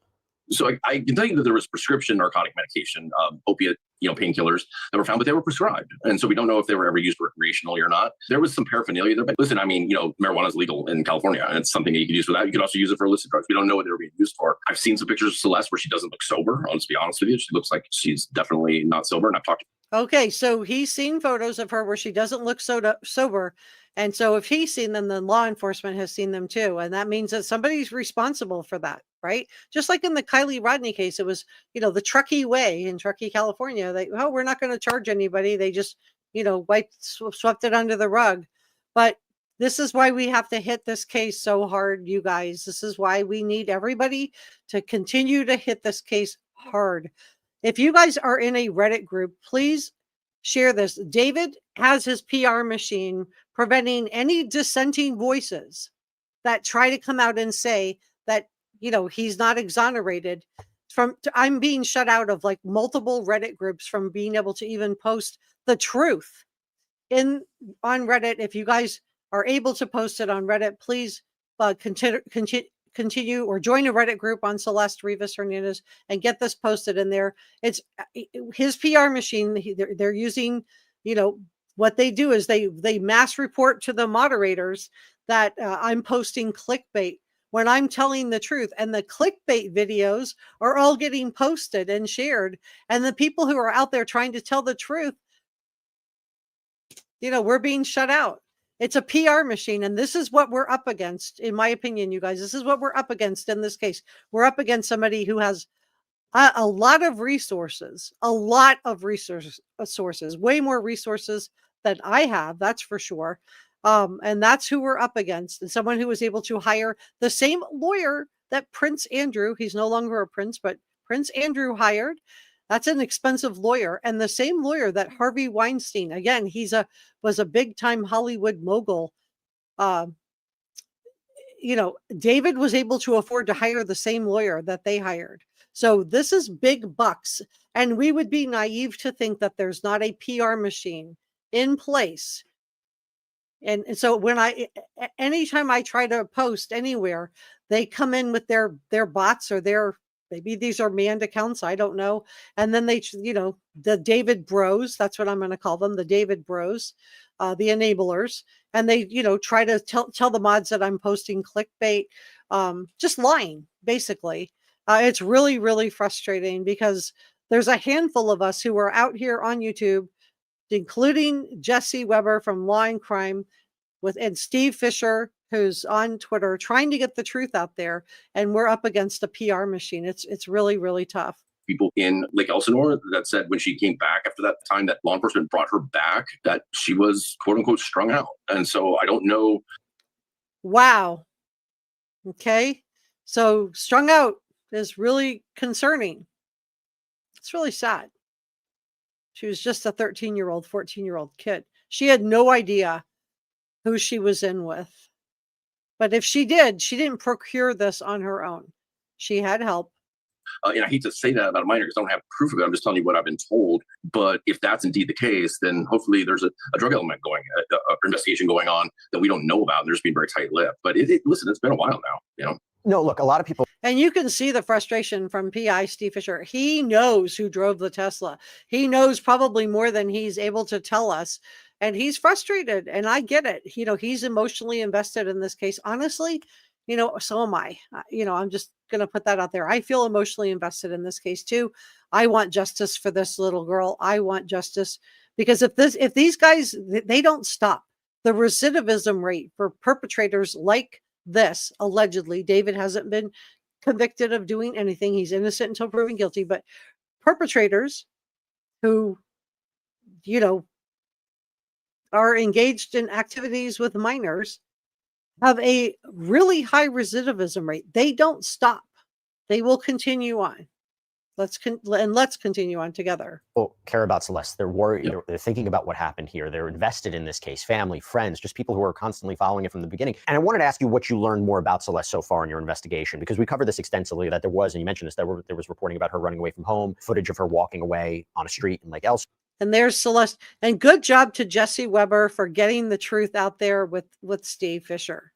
So I can tell you that there was prescription narcotic medication, opiate, painkillers that were found, but they were prescribed. And so we don't know if they were ever used recreationally or not. There was some paraphernalia there. But listen, marijuana is legal in California, and it's something that you can use for that. You can also use it for illicit drugs. We don't know what they were being used for. I've seen some pictures of Celeste where she doesn't look sober. I'll just be honest with you. She looks like she's definitely not sober. And I've talked to Okay, so he's seen photos of her where she doesn't look sober. And so if he's seen them, then law enforcement has seen them too. And that means that somebody's responsible for that, right? Just like in the Kylie Rodney case, it was, the Truckee way in Truckee, California. We're not going to charge anybody. They just, swept it under the rug. But this is why we have to hit this case so hard, you guys. This is why we need everybody to continue to hit this case hard. If you guys are in a Reddit group, please share this. David has his PR machine preventing any dissenting voices that try to come out and say that, he's not exonerated. I'm being shut out of like multiple Reddit groups from being able to even post the truth on Reddit. If you guys are able to post it on Reddit, please continue or join a Reddit group on Celeste Rivas Hernandez and get this posted in there. It's his PR machine. They're using, what they do is they mass report to the moderators that I'm posting clickbait when I'm telling the truth, and the clickbait videos are all getting posted and shared. And the people who are out there trying to tell the truth, we're being shut out. It's a PR machine. And this is what we're up against, in my opinion, you guys. This is what we're up against in this case. We're up against somebody who has a lot of resources, way more resources than I have. That's for sure. And that's who we're up against. And someone who was able to hire the same lawyer that Prince Andrew, he's no longer a prince, but Prince Andrew hired. That's an expensive lawyer. And the same lawyer that Harvey Weinstein, again, was a big time Hollywood mogul. David was able to afford to hire the same lawyer that they hired. So this is big bucks. And we would be naive to think that there's not a PR machine in place. And so anytime I try to post anywhere, they come in with their bots or maybe these are manned accounts, I don't know. And then they, the David Bros, that's what I'm going to call them, the David Bros, the enablers. And they, try to tell the mods that I'm posting clickbait, just lying, basically. It's really, really frustrating because there's a handful of us who are out here on YouTube, including Jesse Weber from Law and Crime and Steve Fisher, who's on Twitter, trying to get the truth out there. And we're up against a PR machine. It's really, really tough. People in Lake Elsinore that said when she came back after that time that law enforcement brought her back, that she was quote unquote strung out. And so I don't know. Wow. Okay. So strung out is really concerning. It's really sad. She was just a 13-year-old, 14-year-old kid. She had no idea who she was in with. But if she didn't procure this on her own. She had help. And I hate to say that about a minor because I don't have proof of it. I'm just telling you what I've been told. But if that's indeed the case, then hopefully there's a drug element investigation going on that we don't know about. And they're just being very tight-lipped. But listen, it's been a while now, No, look, a lot of people. And you can see the frustration from PI Steve Fisher. He knows who drove the Tesla. He knows probably more than he's able to tell us. And he's frustrated. And I get it. He's emotionally invested in this case. Honestly, so am I. I'm just going to put that out there. I feel emotionally invested in this case too. I want justice for this little girl. I want justice because if these guys, they don't stop, the recidivism rate for perpetrators like this, allegedly, David hasn't been convicted of doing anything. He's innocent until proven guilty, but perpetrators who, are engaged in activities with minors have a really high recidivism rate. They don't stop. They will continue on. Let's continue on together. People care about Celeste. They're worried. Yep. They're thinking about what happened here. They're invested in this case, family, friends, just people who are constantly following it from the beginning. And I wanted to ask you what you learned more about Celeste so far in your investigation, because we covered this extensively, that there was, and you mentioned this, there was reporting about her running away from home, footage of her walking away on a street in Lake Elsinore. And there's Celeste. And good job to Jesse Weber for getting the truth out there with Steve Fisher.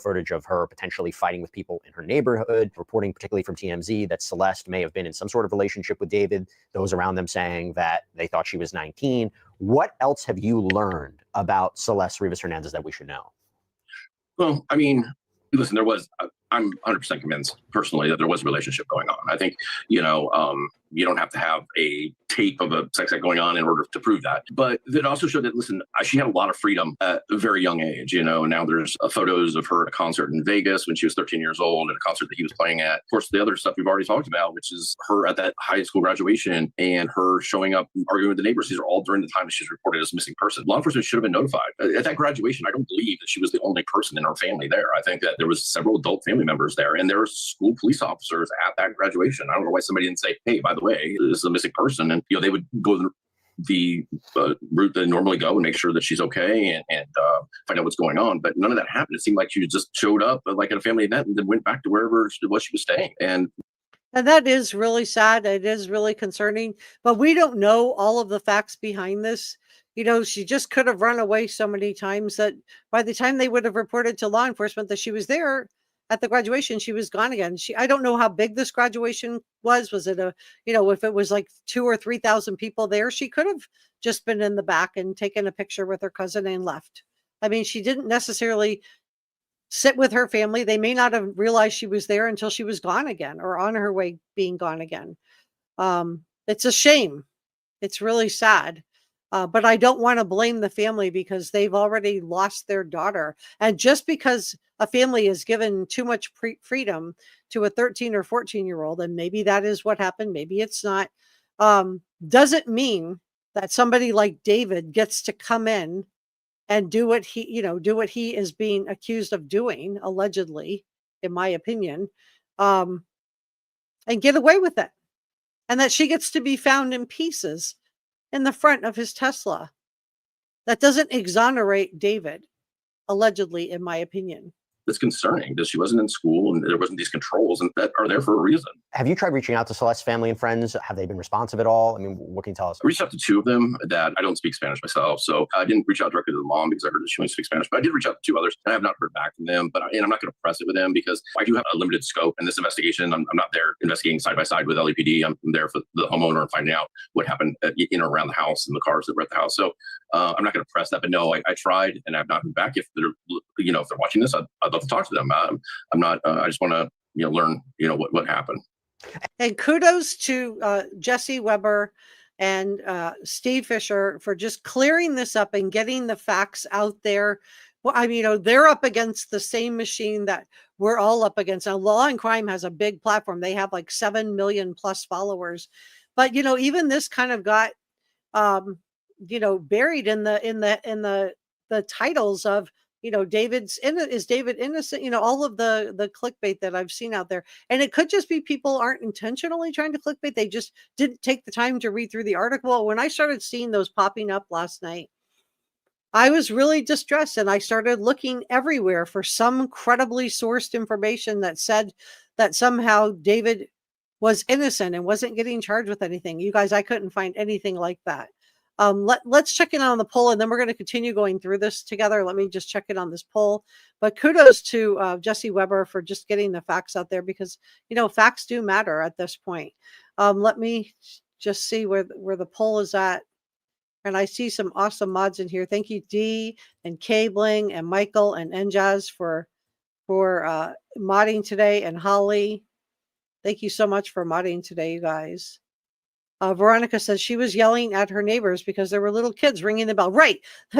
Footage of her potentially fighting with people in her neighborhood, reporting particularly from TMZ that Celeste may have been in some sort of relationship with David, those around them saying that they thought she was 19. What else have you learned about Celeste Rivas Hernandez that we should know? Well, I mean, listen, I'm 100% convinced personally that there was a relationship going on. I think, you don't have to have a tape of a sex act going on in order to prove that. But it also showed that, listen, she had a lot of freedom at a very young age. Now there's photos of her at a concert in Vegas when she was 13 years old at a concert that he was playing at. Of course, the other stuff we've already talked about, which is her at that high school graduation and her showing up arguing with the neighbors. These are all during the time that she's reported as a missing person. Law enforcement should have been notified. At that graduation, I don't believe that she was the only person in her family there. I think that there was several adult family members there, and there were school police officers at that graduation. I don't know why somebody didn't say, hey, by the way, this is a missing person. And, they would go the route they normally go and make sure that she's okay and find out what's going on. But none of that happened. It seemed like she just showed up like at a family event and then went back to wherever she was staying. And that is really sad. It is really concerning. But we don't know all of the facts behind this. She just could have run away so many times that by the time they would have reported to law enforcement that she was there, at the graduation, she was gone again. I don't know how big this graduation was. Was it if it was like 2,000 or 3,000 people there, she could have just been in the back and taken a picture with her cousin and left. I mean, she didn't necessarily sit with her family. They may not have realized she was there until she was gone again or on her way being gone again. It's a shame. It's really sad. But I don't want to blame the family because they've already lost their daughter. And just because a family is given too much freedom to a 13 or 14-year-old, and maybe that is what happened, maybe it's not, doesn't mean that somebody like David gets to come in and do what he is being accused of doing, allegedly, in my opinion, and get away with it. And that she gets to be found in pieces in the front of his Tesla. That doesn't exonerate David, allegedly, in my opinion. It's concerning that she wasn't in school and there wasn't these controls and that are there for a reason. Have you tried reaching out to Celeste's family and friends? Have they been responsive at all? I mean, what can you tell us? I reached out to two of them that I don't speak Spanish myself. So I didn't reach out directly to the mom because I heard that she only speaks Spanish, but I did reach out to two others and I have not heard back from them. But I'm not going to press it with them because I do have a limited scope in this investigation. I'm not there investigating side by side with LAPD. I'm there for the homeowner and finding out what happened in or around the house and the cars that were at the house. So I'm not going to press that. But no, I tried and I've not heard back. If they're watching this, I'd love to talk to them. I'm not. I just want to learn what happened. And kudos to Jesse Weber and Steve Fisher for just clearing this up and getting the facts out there. Well, I mean, they're up against the same machine that we're all up against. Now, Law and Crime has a big platform. They have like 7 million plus followers. But even this kind of got buried in the titles of is David innocent? All of the clickbait that I've seen out there. And it could just be people aren't intentionally trying to clickbait. They just didn't take the time to read through the article. When I started seeing those popping up last night, I was really distressed and I started looking everywhere for some credibly sourced information that said that somehow David was innocent and wasn't getting charged with anything. You guys, I couldn't find anything like that. Let's check in on the poll and then we're going to continue going through this together. Let me just check in on this poll. But kudos to Jesse Weber for just getting the facts out there because, facts do matter at this point. Let me just see where the poll is at. And I see some awesome mods in here. Thank you, Dee and Cabling and Michael and Njaz for modding today, and Holly. Thank you so much for modding today, you guys. Veronica says she was yelling at her neighbors because there were little kids ringing the bell. Right.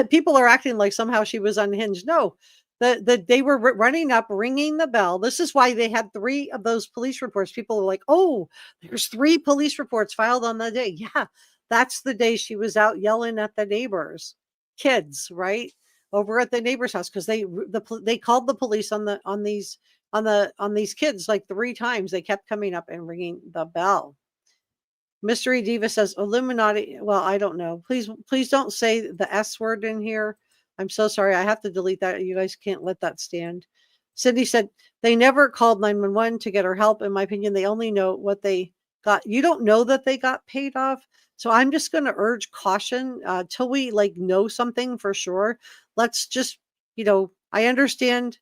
People are acting like somehow she was unhinged. No, they were running up, ringing the bell. This is why they had 3 of those police reports. People were like, oh, there's 3 police reports filed on the day. Yeah, that's the day she was out yelling at the neighbors, kids, right? Over at the neighbor's house because they called the police on these kids like 3 times. They kept coming up and ringing the bell. Mystery Diva says Illuminati. Well, I don't know. Please don't say the S word in here. I'm so sorry. I have to delete that. You guys can't let that stand. Cindy said they never called 911 to get her help. In my opinion, they only know what they got. You don't know that they got paid off. So I'm just going to urge caution till we know something for sure. Let's just, I understand.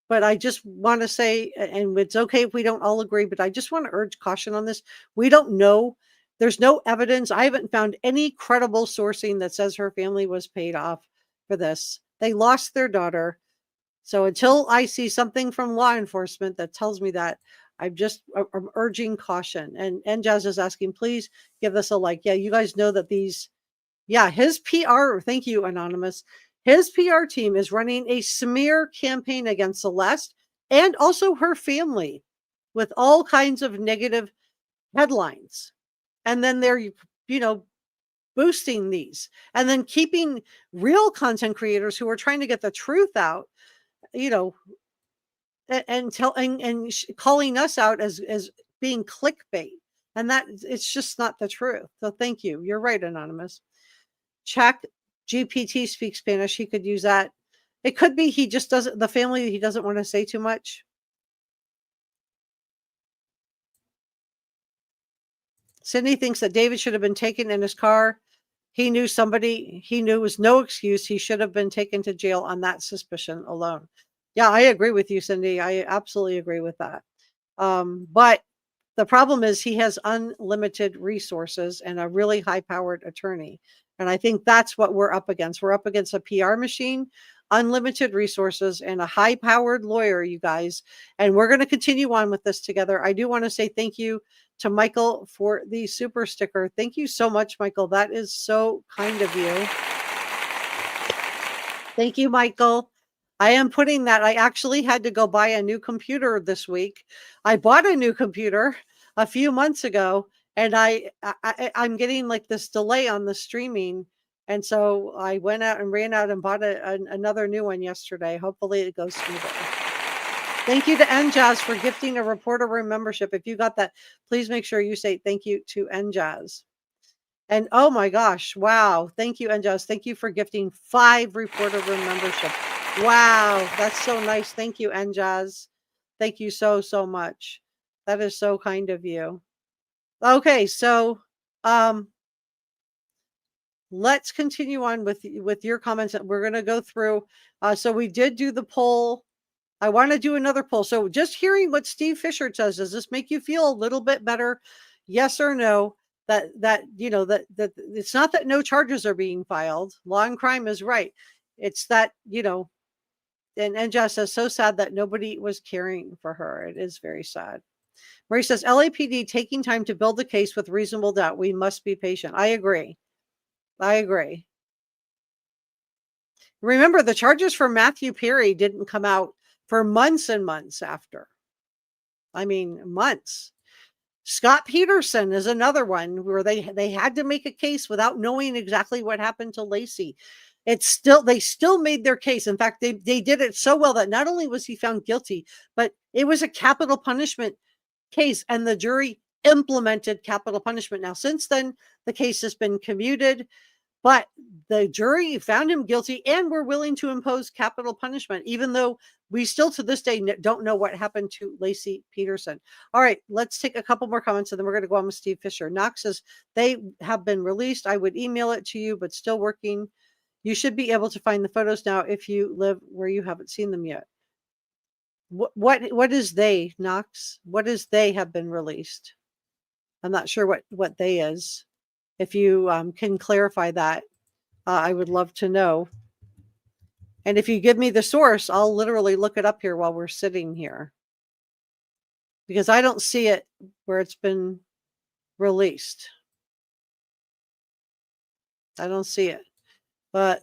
But I just want to say, and it's okay if we don't all agree, but I just want to urge caution on this. We don't know. There's no evidence. I haven't found any credible sourcing that says her family was paid off for this. They lost their daughter. So until I see something from law enforcement that tells me that, I'm urging caution. And Njaz is asking, please give us a like. Yeah, you guys know that his PR, thank you, Anonymous. His PR team is running a smear campaign against Celeste and also her family with all kinds of negative headlines. And then they're, boosting these and then keeping real content creators who are trying to get the truth out, and calling us out as being clickbait. And that it's just not the truth. So thank you. You're right, Anonymous. Check. GPT speaks Spanish. He could use that. It could be he just doesn't, the family, he doesn't want to say too much. Sydney thinks that David should have been taken in his car. He knew somebody he knew was no excuse. He should have been taken to jail on that suspicion alone. Yeah, I agree with you, Cindy. I absolutely agree with that. But the problem is he has unlimited resources and a really high-powered attorney. And I think that's what we're up against. We're up against a PR machine, unlimited resources, and a high-powered lawyer, you guys. And we're going to continue on with this together. I do want to say thank you to Michael for the super sticker. Thank you so much, Michael. That is so kind of you. Thank you, Michael. I am putting that. I actually had to go buy a new computer this week. I bought a new computer a few months ago, and I'm getting like this delay on the streaming. And so I went out and ran out and bought another new one yesterday. Hopefully it goes smoother. Thank you to NJazz for gifting a reporter room membership. If you got that, please make sure you say thank you to NJazz. And oh my gosh, wow. Thank you, NJazz. Thank you for gifting 5 reporter room memberships. Wow, that's so nice. Thank you, NJazz. Thank you so, so much. That is so kind of you. Okay, so let's continue on with your comments. We're going to go through. So we did do the poll. I want to do another poll. So just hearing what Steve Fisher says, does this make you feel a little bit better? Yes or no? That it's not that no charges are being filed. Law and crime is right. It's that, and Jess says, so sad that nobody was caring for her. It is very sad. Marie says, LAPD taking time to build the case with reasonable doubt. We must be patient. I agree. Remember, the charges for Matthew Perry didn't come out for months and months after. I mean, months. Scott Peterson is another one where they had to make a case without knowing exactly what happened to Lacey. They still made their case. In fact, they did it so well that not only was he found guilty, but it was a capital punishment case, and the jury implemented capital punishment. Now, since then, the case has been commuted, but the jury found him guilty and were willing to impose capital punishment, even though we still to this day don't know what happened to Lacey Peterson. All right, let's take a couple more comments and then we're going to go on with Steve Fisher. Knox says, they have been released. I would email it to you, but still working. You should be able to find the photos now if you live where you haven't seen them yet. What is they, Knox? What is they have been released? I'm not sure what they is. If you can clarify that, I would love to know. And if you give me the source, I'll literally look it up here while we're sitting here. Because I don't see it where it's been released. I don't see it. But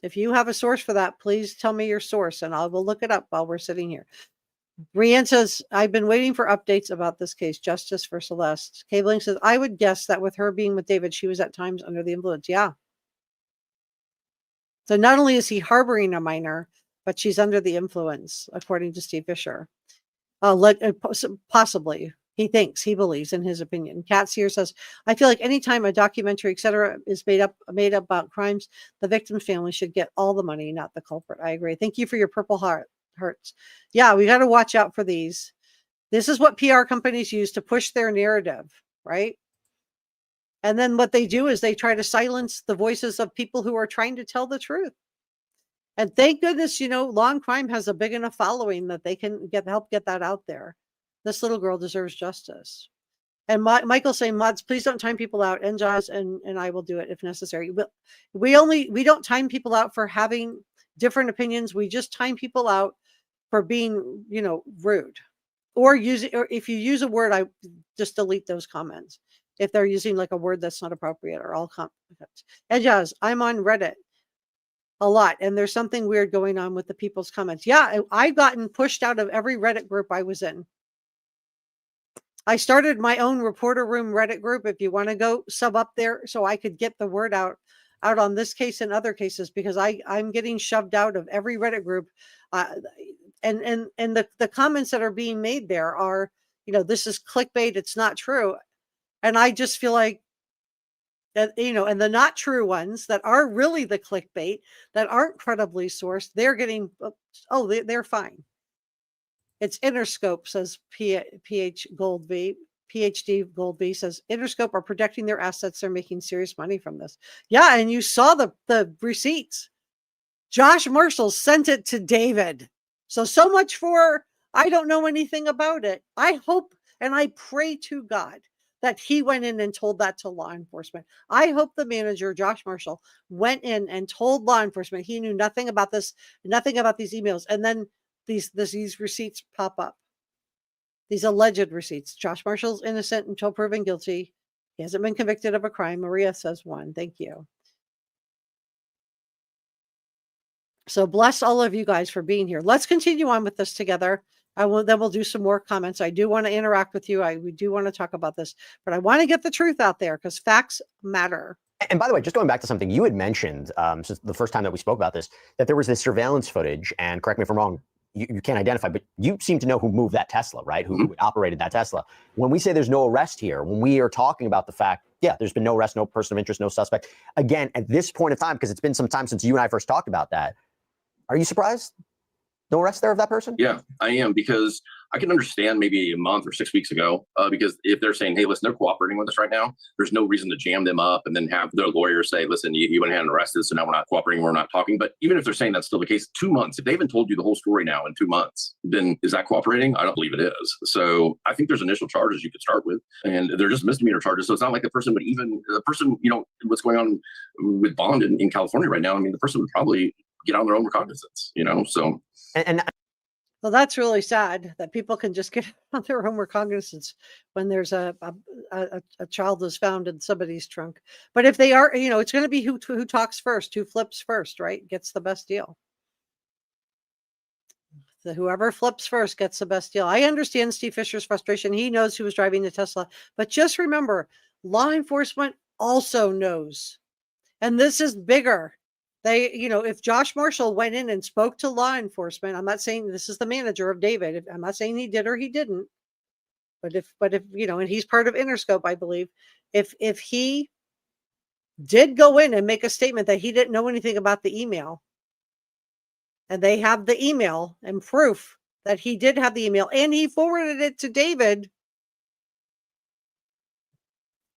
if you have a source for that, please tell me your source and I will look it up while we're sitting here. Brienne says, I've been waiting for updates about this case, Justice for Celeste. Cabling says, I would guess that with her being with David, she was at times under the influence. Yeah. So not only is he harboring a minor, but she's under the influence, according to Steve Fisher. Possibly. He believes, in his opinion. Kat Sear says, I feel like anytime a documentary, etc., is made up about crimes, the victim's family should get all the money, not the culprit. I agree. Thank you for your purple hearts. Yeah, we got to watch out for these. This is what PR companies use to push their narrative, right? And then what they do is they try to silence the voices of people who are trying to tell the truth. And thank goodness, Law and Crime has a big enough following that they can help get that out there. This little girl deserves justice. And Michael saying, mods, please don't time people out. And Jaws and I will do it if necessary. We don't time people out for having different opinions. We just time people out for being, rude. Or if you use a word, I just delete those comments. If they're using like a word that's not appropriate or all comments. And Jaws, I'm on Reddit a lot. And there's something weird going on with the people's comments. Yeah, I've gotten pushed out of every Reddit group I was in. I started my own reporter room Reddit group. If you want to go sub up there so I could get the word out on this case and other cases, because I'm getting shoved out of every Reddit group. And the comments that are being made there are, this is clickbait. It's not true. And I just feel like that, and the not true ones that are really the clickbait that aren't credibly sourced, they're getting, they're fine. It's Interscope, says PhD Gold V says, Interscope are protecting their assets. They're making serious money from this. Yeah, and you saw the receipts. Josh Marshall sent it to David. So much for, I don't know anything about it. I hope and I pray to God that he went in and told that to law enforcement. I hope the manager, Josh Marshall, went in and told law enforcement he knew nothing about this, nothing about these emails. And then these receipts pop up. These alleged receipts. Josh Marshall's innocent until proven guilty. He hasn't been convicted of a crime. Maria says one. Thank you. So bless all of you guys for being here. Let's continue on with this together. Then we'll do some more comments. I do want to interact with you. We do want to talk about this, but I want to get the truth out there because facts matter. And by the way, just going back to something you had mentioned since the first time that we spoke about this, that there was this surveillance footage, and correct me if I'm wrong, you can't identify, but you seem to know who moved that Tesla, right? Who operated that Tesla. When we say there's no arrest here, when we are talking about the fact, yeah, there's been no arrest, no person of interest, no suspect. Again, at this point of time, because it's been some time since you and I first talked about that, are you surprised? No arrest there of that person? Yeah, I am, because I can understand maybe a month or 6 weeks ago, because if they're saying, hey, listen, they're cooperating with us right now, there's no reason to jam them up and then have their lawyer say, listen, you went ahead and arrested, so now we're not cooperating, we're not talking. But even if they're saying that's still the case, 2 months, if they haven't told you the whole story now in 2 months, then is that cooperating? I don't believe it is. So I think there's initial charges you could start with, and they're just misdemeanor charges. So it's not like the person would even, what's going on with bond in California right now, I mean, the person would probably get on their own recognizance, so. Well, that's really sad that people can just get on their own recognizance when there's a child is found in somebody's trunk. But if they are, it's going to be who talks first, who flips first, right? Gets the best deal. Whoever flips first gets the best deal. I understand Steve Fisher's frustration. He knows who was driving the Tesla, but just remember, law enforcement also knows, and this is bigger. They, if Josh Marshall went in and spoke to law enforcement, I'm not saying this is the manager of David. I'm not saying he did or he didn't, but if, and he's part of Interscope, I believe, if he did go in and make a statement that he didn't know anything about the email, and they have the email and proof that he did have the email and he forwarded it to David,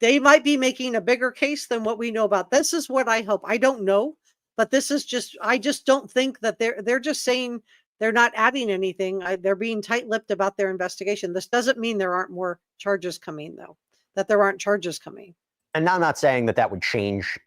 they might be making a bigger case than what we know about. This is what I hope. I don't know. But this is I just don't think that they're just saying they're not adding anything. They're being tight-lipped about their investigation. This doesn't mean there aren't more charges coming, though, that there aren't charges coming. And now I'm not saying that would change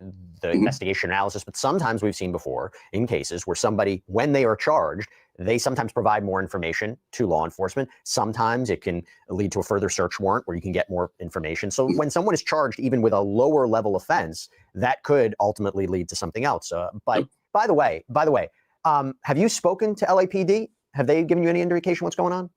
the investigation analysis, but sometimes we've seen before in cases where somebody, when they are charged, they sometimes provide more information to law enforcement. Sometimes it can lead to a further search warrant where you can get more information. So when someone is charged even with a lower level offense, that could ultimately lead to something else. But by the way, have you spoken to LAPD? Have they given you any indication what's going on?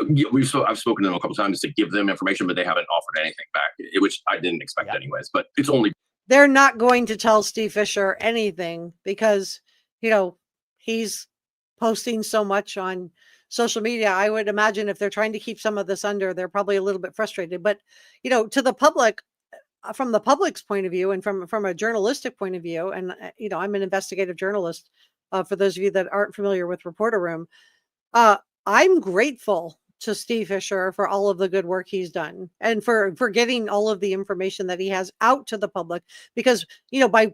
Yeah, I've spoken to them a couple of times to give them information, but they haven't offered anything back, which I didn't expect anyways. But it's only, they're not going to tell Steve Fisher anything because he's posting so much on social media. I would imagine if they're trying to keep some of this under, they're probably a little bit frustrated. But to the public, from the public's point of view, and from a journalistic point of view, and I'm an investigative journalist. For those of you that aren't familiar with Reporter Room, I'm grateful to Steve Fisher for all of the good work he's done and for getting all of the information that he has out to the public, because by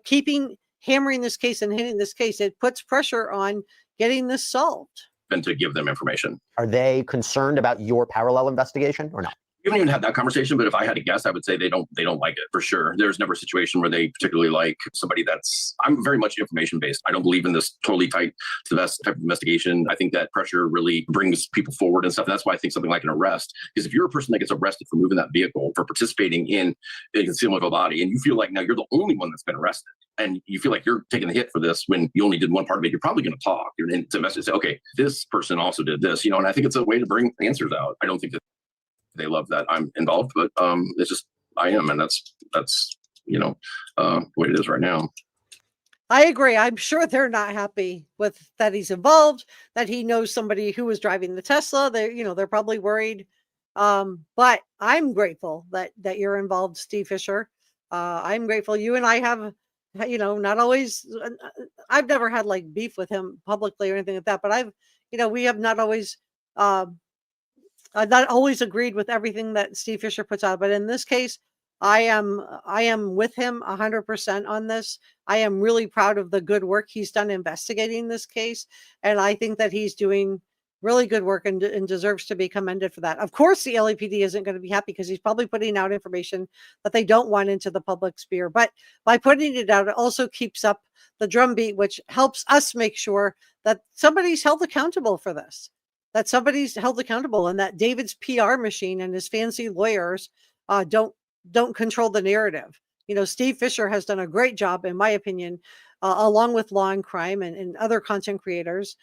hammering this case and hitting this case, it puts pressure on getting this solved. And to give them information. Are they concerned about your parallel investigation or not? We haven't even had that conversation, but if I had to guess, I would say they don't like it for sure. There's never a situation where they particularly like somebody I'm very much information based. I don't believe in this totally tight to the vest type of investigation. I think that pressure really brings people forward and stuff. And that's why I think something like an arrest, because if you're a person that gets arrested for moving that vehicle, for participating in a concealment of a body, and you feel like now you're the only one that's been arrested, and you feel like you're taking the hit for this when you only did one part of it, you're probably going to talk. You're to investigate, say, okay, this person also did this, and I think it's a way to bring answers out. I don't think that they love that I'm involved, but it's just I am, and that's the way it is right now. I agree. I'm sure they're not happy with that he's involved, that he knows somebody who was driving the Tesla. They're probably worried. But I'm grateful that you're involved, Steve Fisher. I'm grateful. You and I have, not always. I've never had like beef with him publicly or anything like that. But we have not always. I've not always agreed with everything that Steve Fisher puts out, but in this case, I am with him 100% on this. I am really proud of the good work he's done investigating this case, and I think that he's doing really good work and deserves to be commended for that. Of course, the LAPD isn't going to be happy because he's probably putting out information that they don't want into the public sphere. But by putting it out, it also keeps up the drumbeat, which helps us make sure that somebody's held accountable for this, that somebody's held accountable, and that David's PR machine and his fancy lawyers don't control the narrative. You know, Steve Fisher has done a great job, in my opinion, along with Law and Crime and other content creators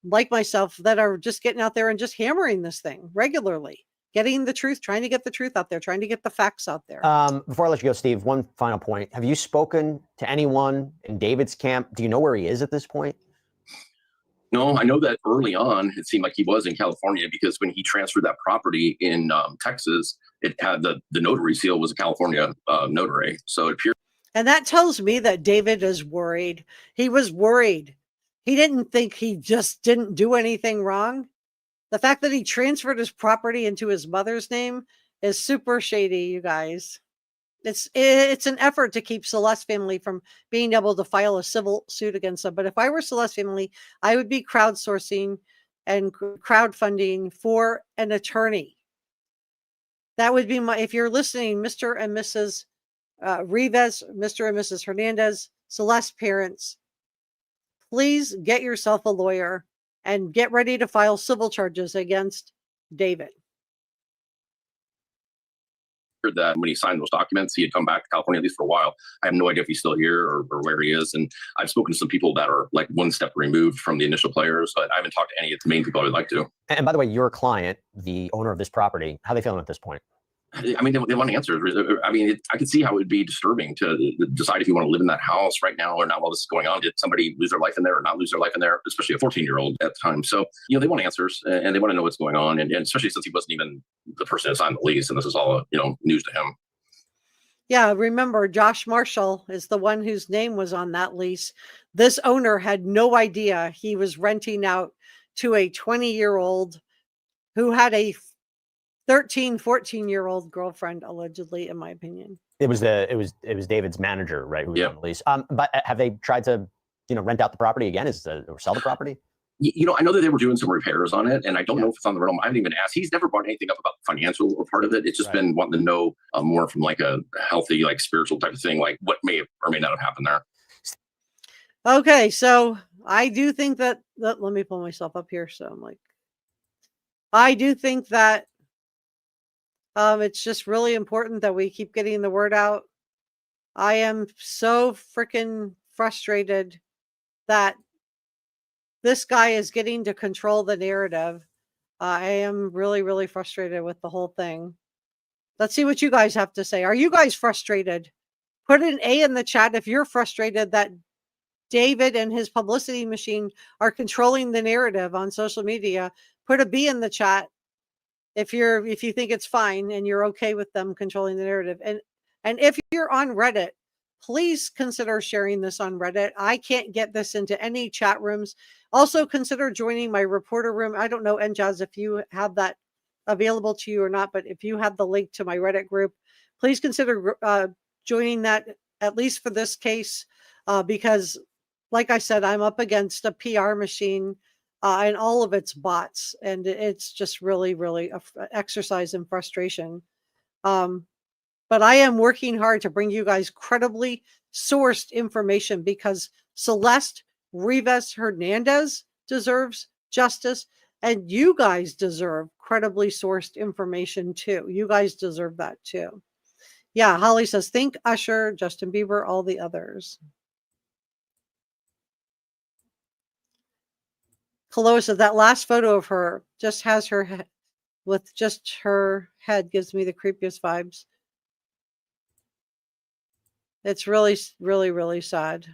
like myself that are just getting out there and just hammering this thing regularly, getting the truth, trying to get the truth out there, trying to get the facts out there. Before I let you go, Steve, one final point. Have you spoken to anyone in David's camp? Do you know where he is at this point? No, I know that early on, it seemed like he was in California because when he transferred that property in Texas, it had the notary seal was a California notary. So it appeared. And that tells me that David is worried. He was worried. He didn't think he just didn't do anything wrong. The fact that he transferred his property into his mother's name is super shady, you guys. It's an effort to keep Celeste family from being able to file a civil suit against them. But if I were Celeste family, I would be crowdsourcing and crowdfunding for an attorney. That would be my, if you're listening, Mr. and Mrs. Rivas, Mr. and Mrs. Hernandez, Celeste parents, please get yourself a lawyer and get ready to file civil charges against David. That when he signed those documents, he had come back to California, at least for a while. I have no idea if he's still here or where he is. And I've spoken to some people that are like one step removed from the initial players, but I haven't talked to any of the main people I would like to. And by the way, your client, the owner of this property, how are they feeling at this point? I mean, they want answers. I mean, I could see how it would be disturbing to decide if you want to live in that house right now or not while this is going on. Did somebody lose their life in there or not lose their life in there, especially a 14-year-old at the time? So, you know, they want answers and they want to know what's going on. And especially since he wasn't even the person who signed the lease and this is all, you know, news to him. Yeah, remember, Josh Marshall is the one whose name was on that lease. This owner had no idea he was renting out to a 20-year-old who had a 13, 14-year-old girlfriend, allegedly, in my opinion. It was David's manager, right? Who was on the lease. But have they tried to, you know, rent out the property again? Or sell the property? You know, I know that they were doing some repairs on it, and I don't know if it's on the rental. I haven't even asked. He's never brought anything up about the financial or part of it. It's just been wanting to know more from like a healthy, like spiritual type of thing, like what may have or may not have happened there. Okay, so I do think that let me pull myself up here. So I'm like, I do think that it's just really important that we keep getting the word out. I am so freaking frustrated that this guy is getting to control the narrative. I am really, really frustrated with the whole thing. Let's see what you guys have to say. Are you guys frustrated? Put an A in the chat if you're frustrated that David and his publicity machine are controlling the narrative on social media. Put a B in the chat if you think it's fine and you're okay with them controlling the narrative. And if you're on Reddit, please consider sharing this on Reddit. I can't get this into any chat rooms. Also consider joining my reporter room. I don't know, Njaz, if you have that available to you or not, but if you have the link to my Reddit group, please consider joining that, at least for this case, because like I said, I'm up against a PR machine and all of its bots, and it's just really, really an exercise in frustration. But I am working hard to bring you guys credibly sourced information because Celeste Rivas Hernandez deserves justice, and you guys deserve credibly sourced information too. You guys deserve that too. Yeah, Holly says, think Usher, Justin Bieber, all the others. Chloe said that last photo of her just has her head with just her head gives me the creepiest vibes. It's really, really, really sad.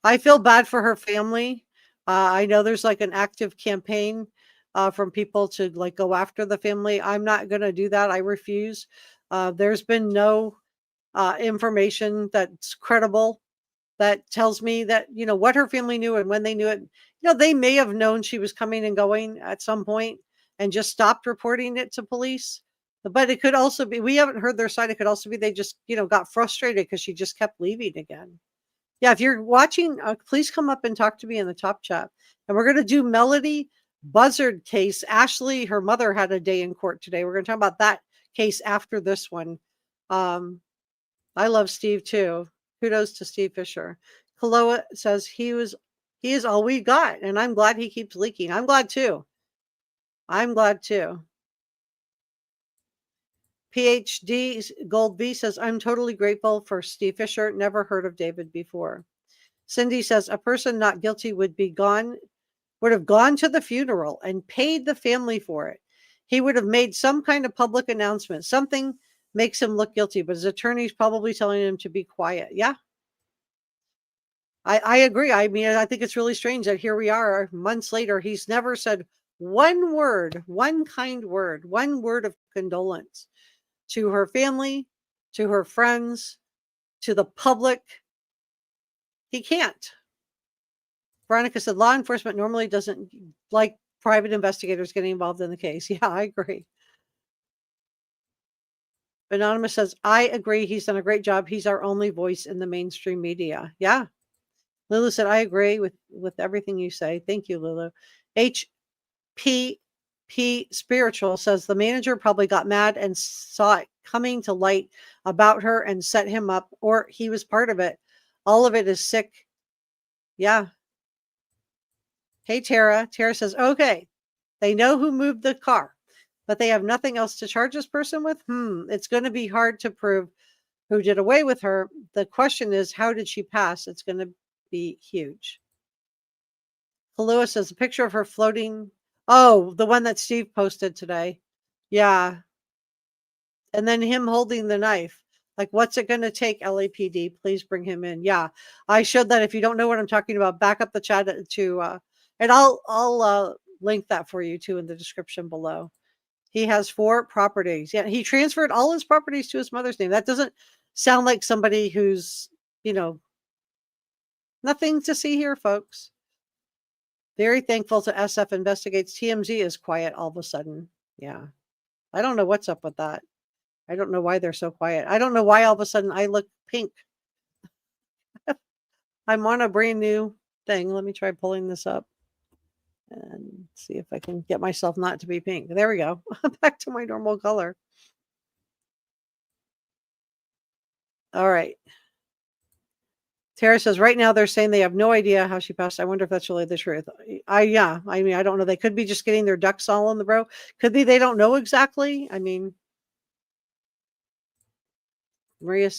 I feel bad for her family. I know there's like an active campaign from people to like go after the family. I'm not going to do that. I refuse. There's been no information that's credible that tells me that, you know, what her family knew and when they knew it. You know, they may have known she was coming and going at some point, and just stopped reporting it to police. But it could also be, we haven't heard their side. It could also be they just, got frustrated because she just kept leaving again. Yeah, if you're watching, please come up and talk to me in the top chat. And we're going to do Melody Buzzard case. Ashley, her mother had a day in court today. We're going to talk about that case after this one. I love Steve too. Kudos to Steve Fisher. Kaloa says he is all we got, and I'm glad he keeps leaking. I'm glad too. PhD Gold V says, I'm totally grateful for Steve Fisher. Never heard of David before. Cindy says, a person not guilty would have gone to the funeral and paid the family for it. He would have made some kind of public announcement. Something makes him look guilty, but his attorney's probably telling him to be quiet. Yeah. I agree. I mean, I think it's really strange that here we are months later. He's never said one word, one kind word, one word of condolence to her family, to her friends, to the public. He can't. Veronica said, law enforcement normally doesn't like private investigators getting involved in the case. Yeah, I agree. Anonymous says, I agree. He's done a great job. He's our only voice in the mainstream media. Yeah. Lulu said, I agree with everything you say. Thank you, Lulu. HPP Spiritual says, the manager probably got mad and saw it coming to light about her and set him up, or he was part of it. All of it is sick. Yeah. Hey, Tara. Tara says, okay, they know who moved the car, but they have nothing else to charge this person with. It's going to be hard to prove who did away with her. The question is, how did she pass? It's going to be huge. Kalua says, a picture of her floating. Oh, the one that Steve posted today. Yeah. And then him holding the knife. Like, what's it going to take, LAPD? Please bring him in. Yeah. I showed that. If you don't know what I'm talking about, back up the chat to, and I'll link that for you too in the description below. He has 4 properties. Yeah. He transferred all his properties to his mother's name. That doesn't sound like somebody who's, nothing to see here, folks. Very thankful to SF Investigates. TMZ is quiet all of a sudden. Yeah. I don't know what's up with that. I don't know why they're so quiet. I don't know why all of a sudden I look pink. I'm on a brand new thing. Let me try pulling this up and see if I can get myself not to be pink. There we go. Back to my normal color. All right. Tara says, right now they're saying they have no idea how she passed. I wonder if that's really the truth. I mean, I don't know. They could be just getting their ducks all in the row. Could be they don't know exactly. I mean, Marie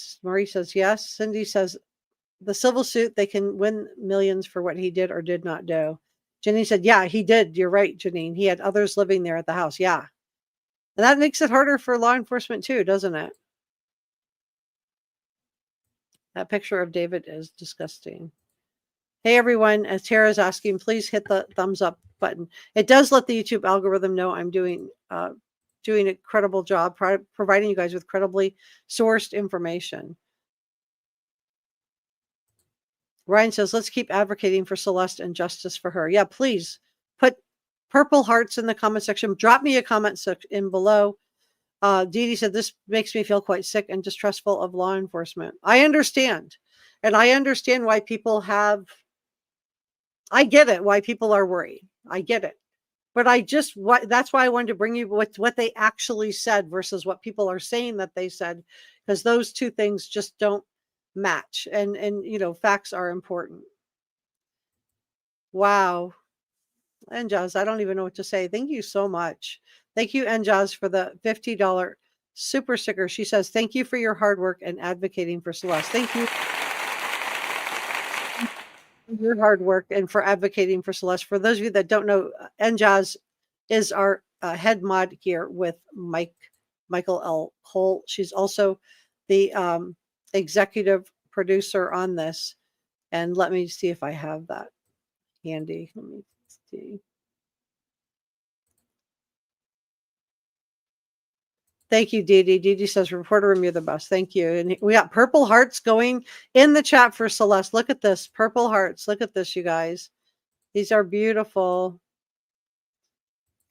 says yes. Cindy says, the civil suit, they can win millions for what he did or did not do. Jenny said, yeah, he did. You're right, Janine. He had others living there at the house. Yeah. And that makes it harder for law enforcement too, doesn't it? That picture of David is disgusting. Hey, everyone. As Tara's asking, please hit the thumbs up button. It does let the YouTube algorithm know I'm doing a credible job providing you guys with credibly sourced information. Ryan says, let's keep advocating for Celeste and justice for her. Yeah, please put purple hearts in the comment section. Drop me a comment in below. Dee Dee said, this makes me feel quite sick and distrustful of law enforcement. I understand. And I understand why people I get it, why people are worried. I get it. But that's why I wanted to bring you what they actually said versus what people are saying that they said, because those two things just don't match. And facts are important. Wow. Enjaz, I don't even know what to say. Thank you so much. Thank you, Enjaz, for the $50 super sticker. She says, thank you for your hard work and advocating for Celeste. Thank you for your hard work and for advocating for Celeste. For those of you that don't know, Enjaz is our head mod here with Michael L. Cole. She's also the executive producer on this. And let me see if I have that handy. Let me see. Thank you, Dee Dee. Dee Dee says, reporter room, you're the best. Thank you. And we got purple hearts going in the chat for Celeste. Look at this. Purple hearts. Look at this, you guys. These are beautiful.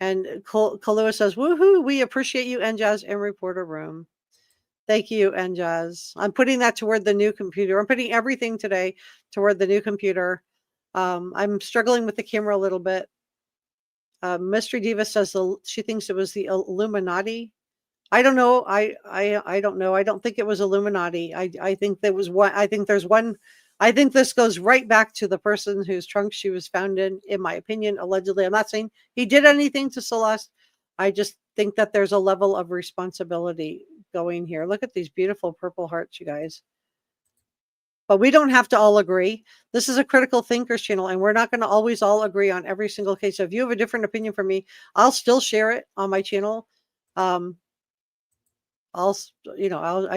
And Kalua says, woohoo, we appreciate you, NJAS and Reporter Room. Thank you, NJAS. I'm putting that toward the new computer. I'm putting everything today toward the new computer. I'm struggling with the camera a little bit. Mystery Diva says she thinks it was the Illuminati. I don't know. I don't know. I don't think it was Illuminati. I think there was one. I think there's one. I think this goes right back to the person whose trunk she was found in my opinion, allegedly. I'm not saying he did anything to Celeste. I just think that there's a level of responsibility going here. Look at these beautiful purple hearts, you guys. But we don't have to all agree. This is a critical thinkers channel, and we're not going to always all agree on every single case. So if you have a different opinion from me, I'll still share it on my channel. I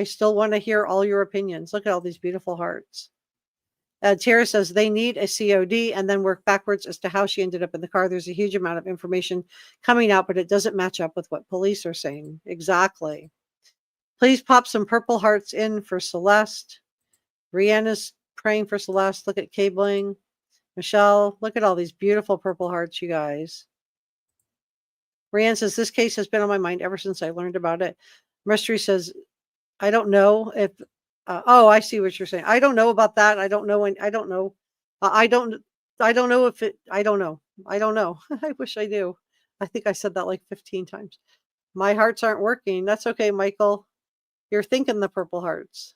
still want to hear all your opinions. Look at all these beautiful hearts. Tara says they need a COD and then work backwards as to how she ended up in the car. There's a huge amount of information coming out, but it doesn't match up with what police are saying. Exactly. Please pop some purple hearts in for Celeste. Rihanna's praying for Celeste. Look at Cabling. Michelle, look at all these beautiful purple hearts, you guys. Rihanna says, this case has been on my mind ever since I learned about it. Mystery says, I don't know if, I see what you're saying. I don't know about that. I don't know. I don't know. I don't know if it, I don't know. I don't know. I wish I knew. I think I said that like 15 times. My hearts aren't working. That's okay, Michael. You're thinking the purple hearts.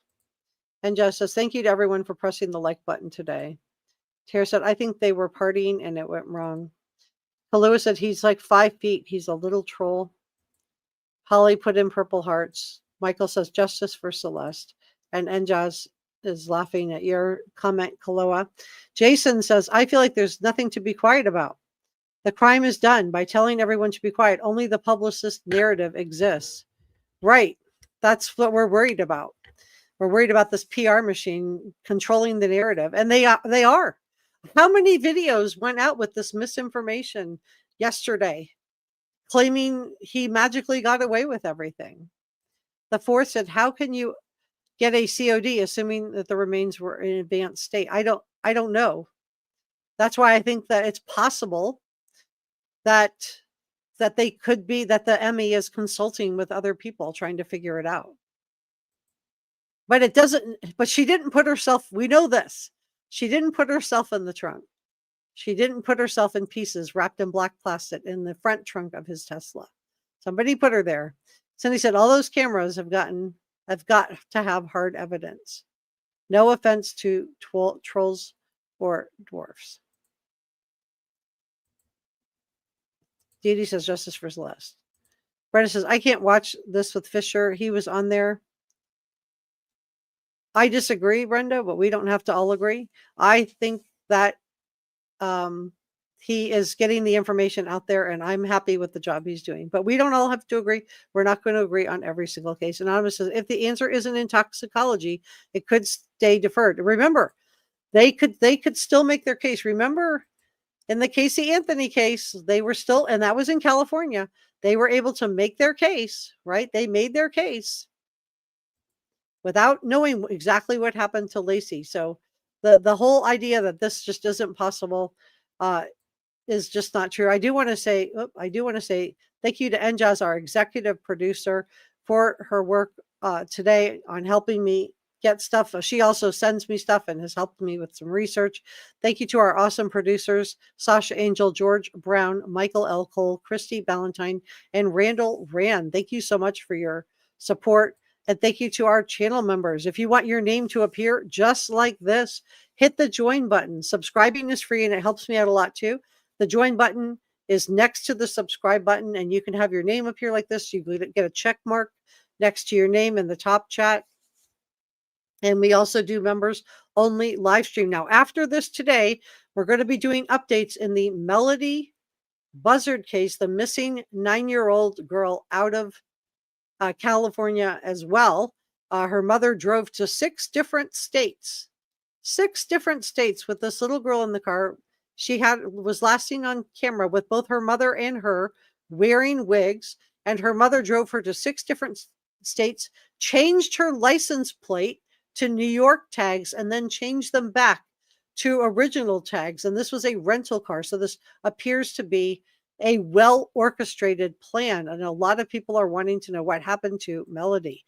And Jess says, thank you to everyone for pressing the like button today. Tara said, I think they were partying and it went wrong. Kalua said, he's like 5 feet. He's a little troll. Holly put in purple hearts. Michael says, justice for Celeste. And Enjaz is laughing at your comment, Kalua. Jason says, I feel like there's nothing to be quiet about. The crime is done by telling everyone to be quiet. Only the publicist narrative exists. Right. That's what we're worried about. We're worried about this PR machine controlling the narrative. And they are. How many videos went out with this misinformation yesterday, claiming he magically got away with everything? The fourth said, how can you get a COD assuming that the remains were in advanced state? I don't know. That's why I think that it's possible that they could be, that the ME is consulting with other people trying to figure it out. But it doesn't, but she didn't put herself, we know this. She didn't put herself in the trunk. She didn't put herself in pieces wrapped in black plastic in the front trunk of his Tesla. Somebody put her there. Cindy said, all those cameras have got to have hard evidence. No offense to trolls or dwarfs. Dee Dee says, justice for Celeste. Brenda says, I can't watch this with Fisher. He was on there. I disagree, Brenda, but we don't have to all agree. I think that he is getting the information out there, and I'm happy with the job he's doing. But we don't all have to agree. We're not going to agree on every single case. Anonymous says, if the answer isn't in toxicology, it could stay deferred. Remember, they could still make their case. Remember, in the Casey Anthony case, they were still, and that was in California, they were able to make their case, right? They made their case without knowing exactly what happened to Lacey. So the whole idea that this just isn't possible is just not true. I do want to say thank you to Enjaz, our executive producer, for her work today on helping me get stuff. She also sends me stuff and has helped me with some research. Thank you to our awesome producers, Sasha Angel, George Brown, Michael L. Cole, Christy Ballantyne, and Randall Rand. Thank you so much for your support. And thank you to our channel members. If you want your name to appear just like this, hit the join button. Subscribing is free and it helps me out a lot too. The join button is next to the subscribe button, and you can have your name appear like this. You get a check mark next to your name in the top chat. And we also do members only live stream. Now, after this today, we're going to be doing updates in the Melody Buzzard case, the missing 9-year-old girl out of California as well. Her mother drove to 6 different states with this little girl in the car. She was last seen on camera with both her mother and her wearing wigs, and her mother drove her to 6 different states, changed her license plate to New York tags, and then changed them back to original tags. And this was a rental car. So this appears to be a well orchestrated plan. And a lot of people are wanting to know what happened to Melody.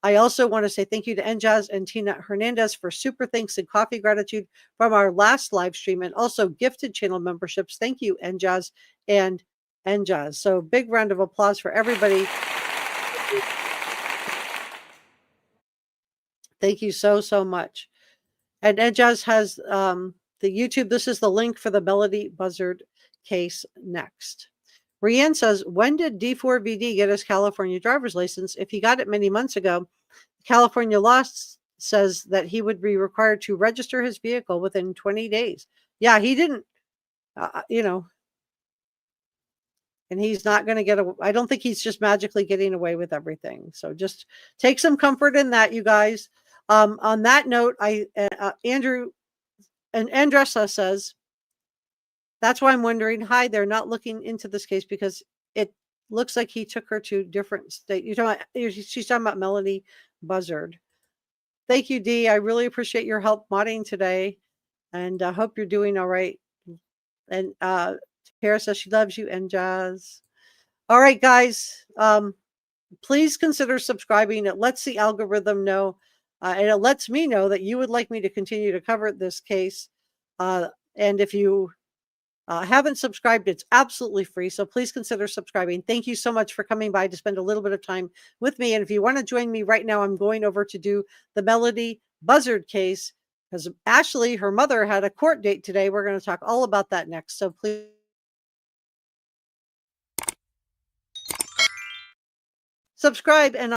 I also want to say thank you to NJazz and Tina Hernandez for super thanks and coffee gratitude from our last live stream, and also gifted channel memberships. Thank you, NJazz and NJazz. So big round of applause for everybody. Thank you so, so much. And NJazz has the YouTube. This is the link for the Melody Buzzard case next. Rianne says, when did D4VD get his California driver's license? If he got it many months ago, California law says that he would be required to register his vehicle within 20 days. Yeah, he didn't, and he's not going to get I don't think he's just magically getting away with everything. So just take some comfort in that, you guys. On that note, Andrew and Andressa says, that's why I'm wondering, hi, they're not looking into this case because it looks like he took her to different state. She's talking about Melanie Buzzard. Thank you, Dee. I really appreciate your help modding today, and I hope you're doing all right. And Tara says she loves you, and Jazz. All right, guys. Please consider subscribing. It lets the algorithm know, and it lets me know that you would like me to continue to cover this case. And if you haven't subscribed, it's absolutely free. So please consider subscribing. Thank you so much for coming by to spend a little bit of time with me. And if you want to join me right now, I'm going over to do the Melody Buzzard case because Ashley, her mother, had a court date today. We're going to talk all about that next. So please subscribe, and